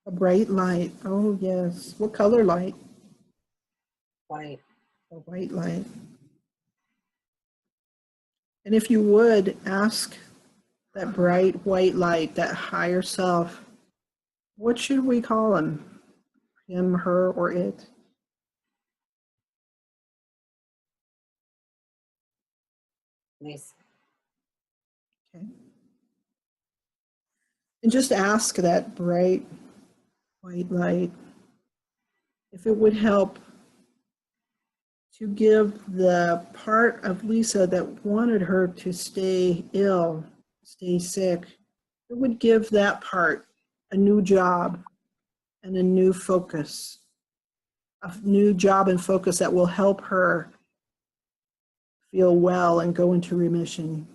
A bright light. Oh, yes. What color light? White. A white light. And if you would ask that bright white light, that higher self, what should we call him? Him, her, or it? Nice. Okay. And just ask that bright white light if it would help to give the part of Lisa that wanted her to stay ill, stay sick, it would give that part a new job and a new focus, a new job and focus that will help her feel well and go into remission.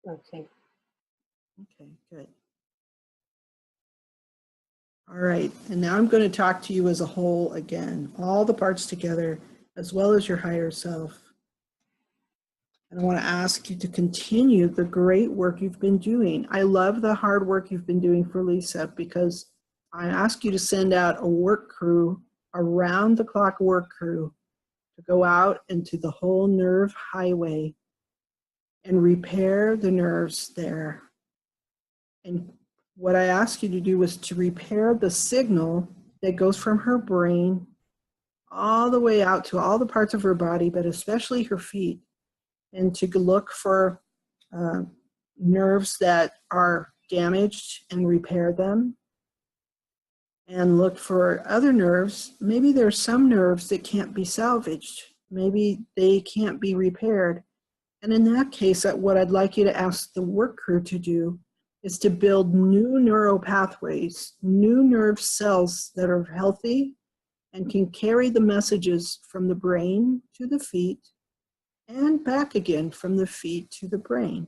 Okay. Okay, good. All right, and now I'm going to talk to you as a whole again, all the parts together, as well as your higher self. And I want to ask you to continue the great work you've been doing. I love the hard work you've been doing for Lisa, because I ask you to send out a work crew, around the clock work crew, to go out into the whole nerve highway and repair the nerves there. And what I asked you to do was to repair the signal that goes from her brain all the way out to all the parts of her body, but especially her feet, and to look for nerves that are damaged and repair them, and look for other nerves. Maybe there's some nerves that can't be salvaged. Maybe they can't be repaired. And in that case, what I'd like you to ask the work crew to do is to build new neural pathways, new nerve cells that are healthy and can carry the messages from the brain to the feet and back again from the feet to the brain.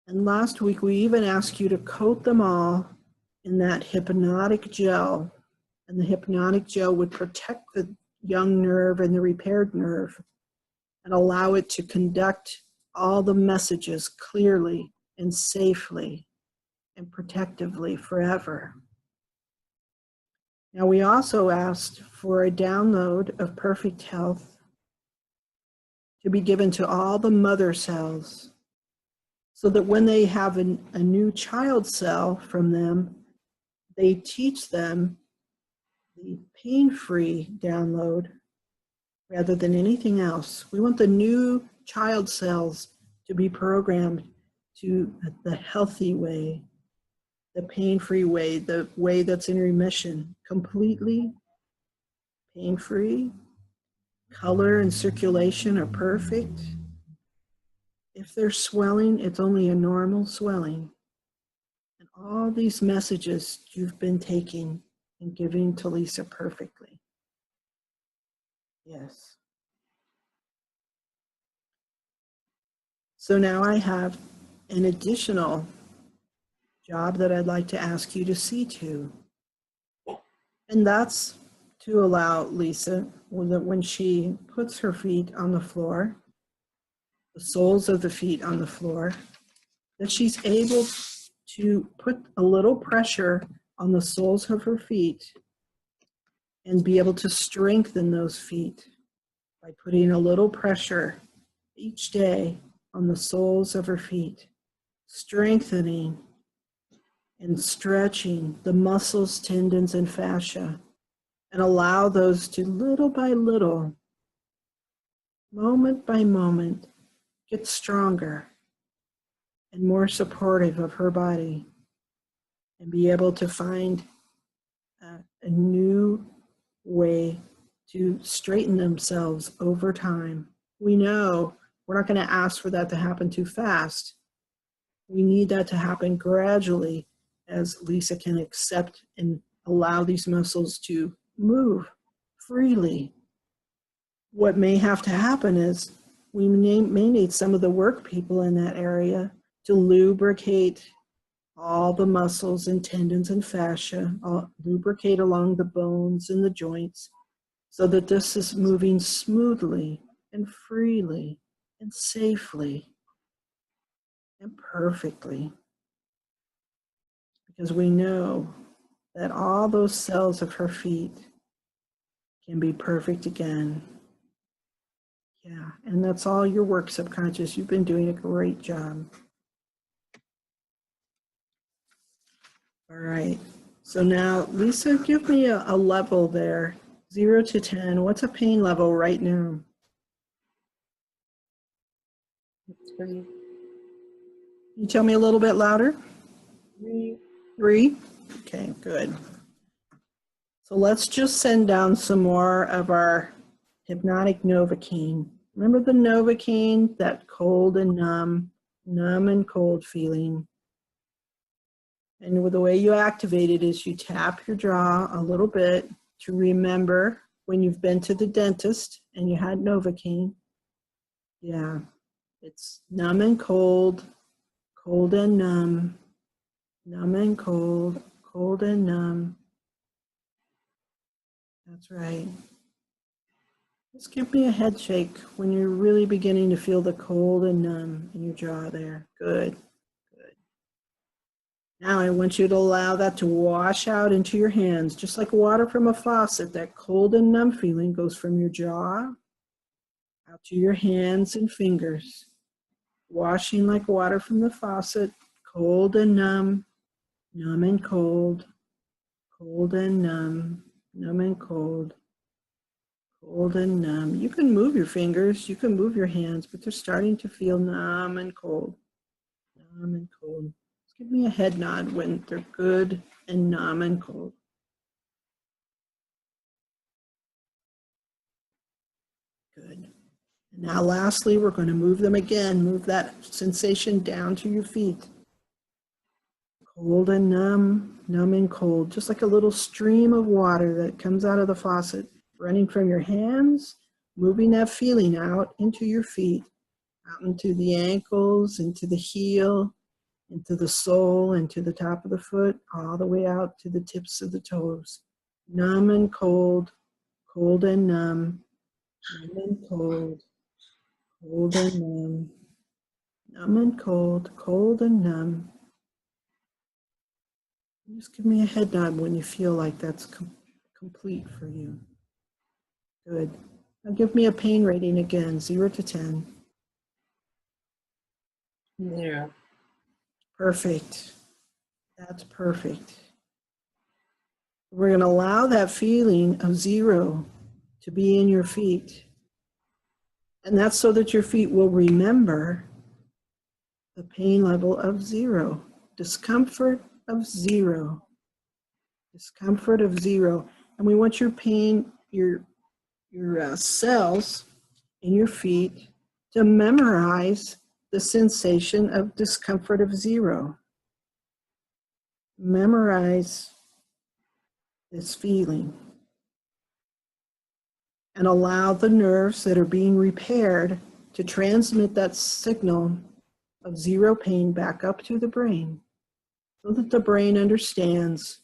And last week, we even asked you to coat them all in that hypnotic gel. And the hypnotic gel would protect the young nerve and the repaired nerve and allow it to conduct all the messages clearly and safely and protectively forever. Now, we also asked for a download of perfect health to be given to all the mother cells, so that when they have a new child cell from them, they teach them the pain-free download rather than anything else. We want the new child cells to be programmed to the healthy way, the pain-free way, the way that's in remission, completely pain-free. Color and circulation are perfect. If there's swelling, it's only a normal swelling. And all these messages you've been taking and giving to Lisa perfectly. Yes. So now I have an additional job that I'd like to ask you to see to. And that's to allow Lisa, when she puts her feet on the floor, the soles of the feet on the floor, that she's able to put a little pressure on the soles of her feet and be able to strengthen those feet by putting a little pressure each day on the soles of her feet, strengthening and stretching the muscles, tendons, and fascia, and allow those to little by little, moment by moment, get stronger and more supportive of her body, and be able to find a new way to straighten themselves over time. We know we're not going to ask for that to happen too fast. We need that to happen gradually as Lisa can accept and allow these muscles to move freely. What may have to happen is we may need some of the work people in that area to lubricate all the muscles and tendons and fascia, lubricate along the bones and the joints, so that this is moving smoothly and freely and safely and perfectly. Because we know that all those cells of her feet can be perfect again. Yeah, and that's all your work, subconscious. You've been doing a great job. All right, so now, Lisa, give me a level there, 0 to 10. What's a pain level right now? Three. Can you tell me a little bit louder? 3. 3? Okay, good. So let's just send down some more of our hypnotic Novocaine. Remember the Novocaine, that cold and numb and cold feeling. And with the way you activate it is you tap your jaw a little bit to remember when you've been to the dentist and you had Novocaine. Yeah, it's numb and cold, cold and numb and cold, cold and numb. That's right. Just give me a head shake when you're really beginning to feel the cold and numb in your jaw there. Good. Now I want you to allow that to wash out into your hands, just like water from a faucet. That cold and numb feeling goes from your jaw out to your hands and fingers, washing like water from the faucet, cold and numb and cold, cold and numb and cold, cold and numb. You can move your fingers, you can move your hands, but they're starting to feel numb and cold, numb and cold. Give me a head nod when they're good and numb and cold. Good. And now lastly, we're going to move them again. Move that sensation down to your feet. Cold and numb and cold. Just like a little stream of water that comes out of the faucet, running from your hands, moving that feeling out into your feet, out into the ankles, into the heel, into the sole, into the top of the foot, all the way out to the tips of the toes. Numb and cold, cold and numb and cold, cold and numb and cold, cold and numb. Just give me a head nod when you feel like that's complete for you. Good. Now give me a pain rating again, 0 to 10. 0. Perfect. That's perfect. We're going to allow that feeling of 0 to be in your feet. And that's so that your feet will remember the pain level of 0, discomfort of 0, discomfort of 0. And we want your pain, your cells in your feet to memorize the sensation of discomfort of 0. Memorize this feeling and allow the nerves that are being repaired to transmit that signal of 0 pain back up to the brain so that the brain understands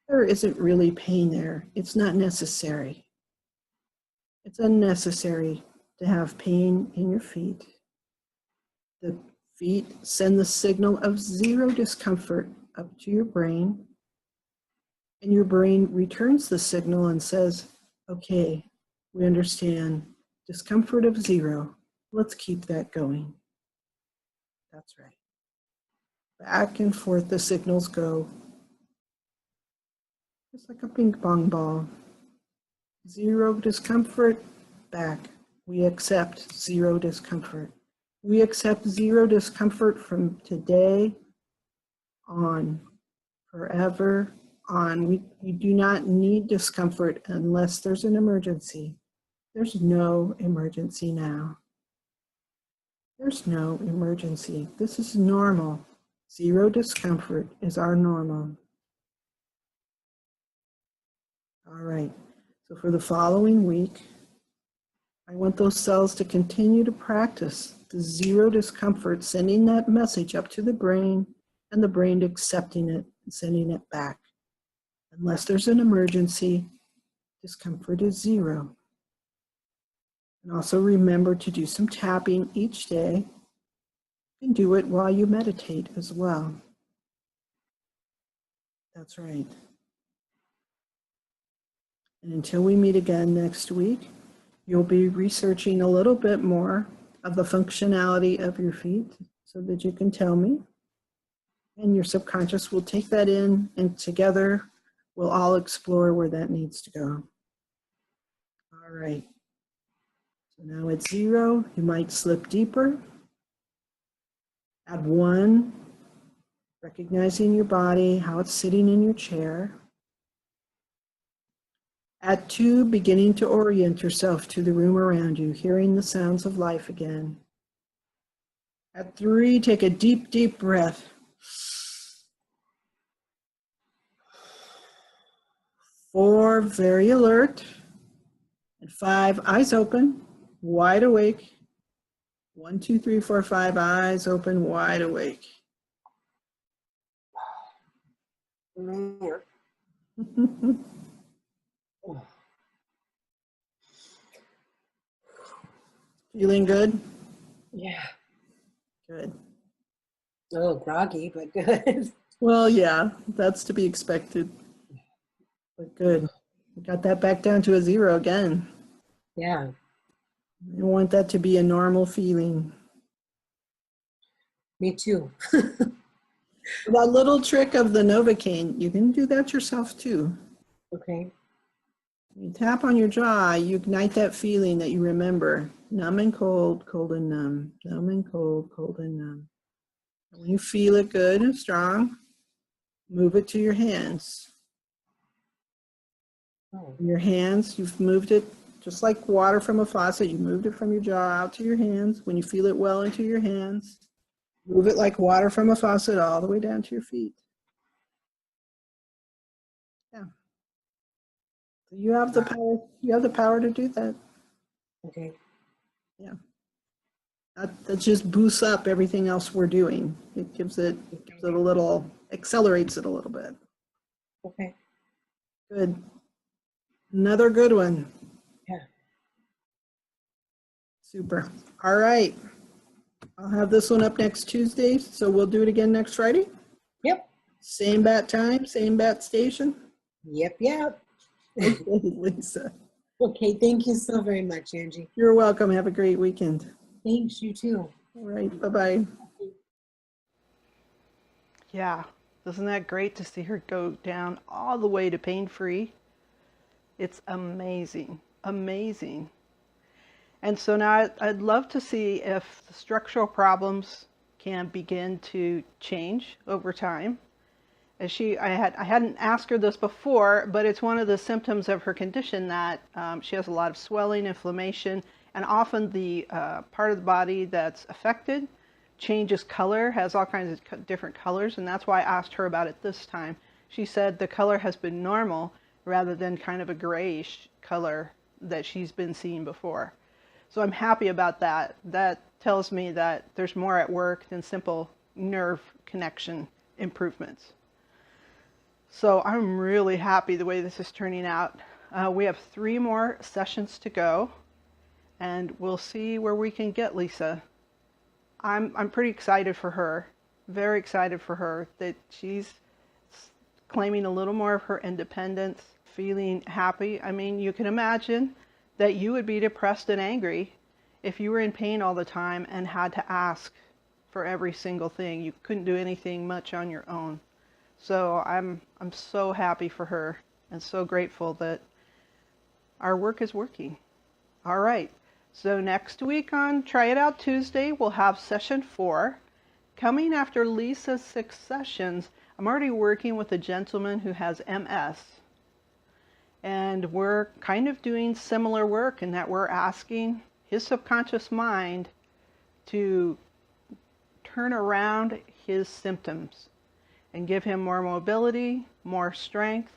there isn't really pain there. It's not necessary. It's unnecessary to have pain in your feet. The feet send the signal of 0 discomfort up to your brain, and your brain returns the signal and says, okay, we understand discomfort of 0. Let's keep that going. That's right. Back and forth the signals go. Just like a ping pong ball. 0 discomfort, back. We accept 0 discomfort. We accept 0 discomfort from today on, forever on. We do not need discomfort unless there's an emergency. There's no emergency now. There's no emergency. This is normal. 0 discomfort is our normal. All right. So for the following week, I want those cells to continue to practice the 0 discomfort, sending that message up to the brain and the brain accepting it and sending it back. Unless there's an emergency, discomfort is 0. And also remember to do some tapping each day and do it while you meditate as well. That's right. And until we meet again next week, you'll be researching a little bit more of the functionality of your feet so that you can tell me. And your subconscious will take that in, and together we'll all explore where that needs to go. All right. So now at 0, you might slip deeper. At 1, recognizing your body, how it's sitting in your chair. At 2, beginning to orient yourself to the room around you, hearing the sounds of life again. At 3, take a deep, deep breath. 4, very alert. And 5, eyes open, wide awake. 1, 2, 3, 4, 5, eyes open, wide awake. Feeling good? Yeah. Good. A little groggy, but good. Well, yeah, that's to be expected. But good. We got that back down to a 0 again. Yeah. I want that to be a normal feeling. Me too. That little trick of the Novocaine, you can do that yourself too. Okay. You tap on your jaw, you ignite that feeling that you remember. Numb and cold, cold and numb. Numb and cold, cold and numb. And when you feel it good and strong, move it to your hands. Oh. Your hands, you've moved it just like water from a faucet. You moved it from your jaw out to your hands. When you feel it well into your hands, move it like water from a faucet all the way down to your feet. Yeah. So you have the power. You have the power to do that. Okay. Yeah. That just boosts up everything else we're doing. It gives it a little, accelerates it a little bit. Okay. Good. Another good one. Yeah. Super. All right. I'll have this one up next Tuesday, so we'll do it again next Friday. Yep. Same bat time, same bat station? Yep, yep. Okay, Lisa. Okay, thank you so very much, Angie. You're welcome. Have a great weekend. Thanks, you too. All right, bye-bye. Yeah, isn't that great to see her go down all the way to pain-free? It's amazing, amazing. And so now I'd love to see if the structural problems can begin to change over time. As I hadn't asked her this before, but it's one of the symptoms of her condition that she has a lot of swelling, inflammation, and often the part of the body that's affected changes color, has all kinds of different colors, and that's why I asked her about it this time. She said the color has been normal rather than kind of a grayish color that she's been seeing before. So I'm happy about that. That tells me that there's more at work than simple nerve connection improvements. So I'm really happy the way this is turning out. We have 3 more sessions to go, and we'll see where we can get Lisa. I'm pretty excited for her, very excited for her, that she's claiming a little more of her independence, feeling happy. I mean, you can imagine that you would be depressed and angry if you were in pain all the time and had to ask for every single thing. You couldn't do anything much on your own. So I'm so happy for her and so grateful that our work is working. All right. So next week on Try It Out Tuesday, we'll have session 4. Coming after Lisa's 6 sessions, I'm already working with a gentleman who has MS. And we're kind of doing similar work in that we're asking his subconscious mind to turn around his symptoms and give him more mobility, more strength,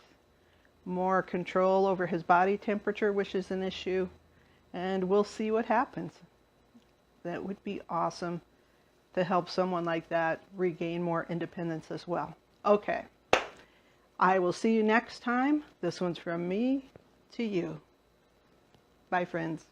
more control over his body temperature, which is an issue, and we'll see what happens. That would be awesome to help someone like that regain more independence as well. Okay, I will see you next time. This one's from me to you. Bye, friends.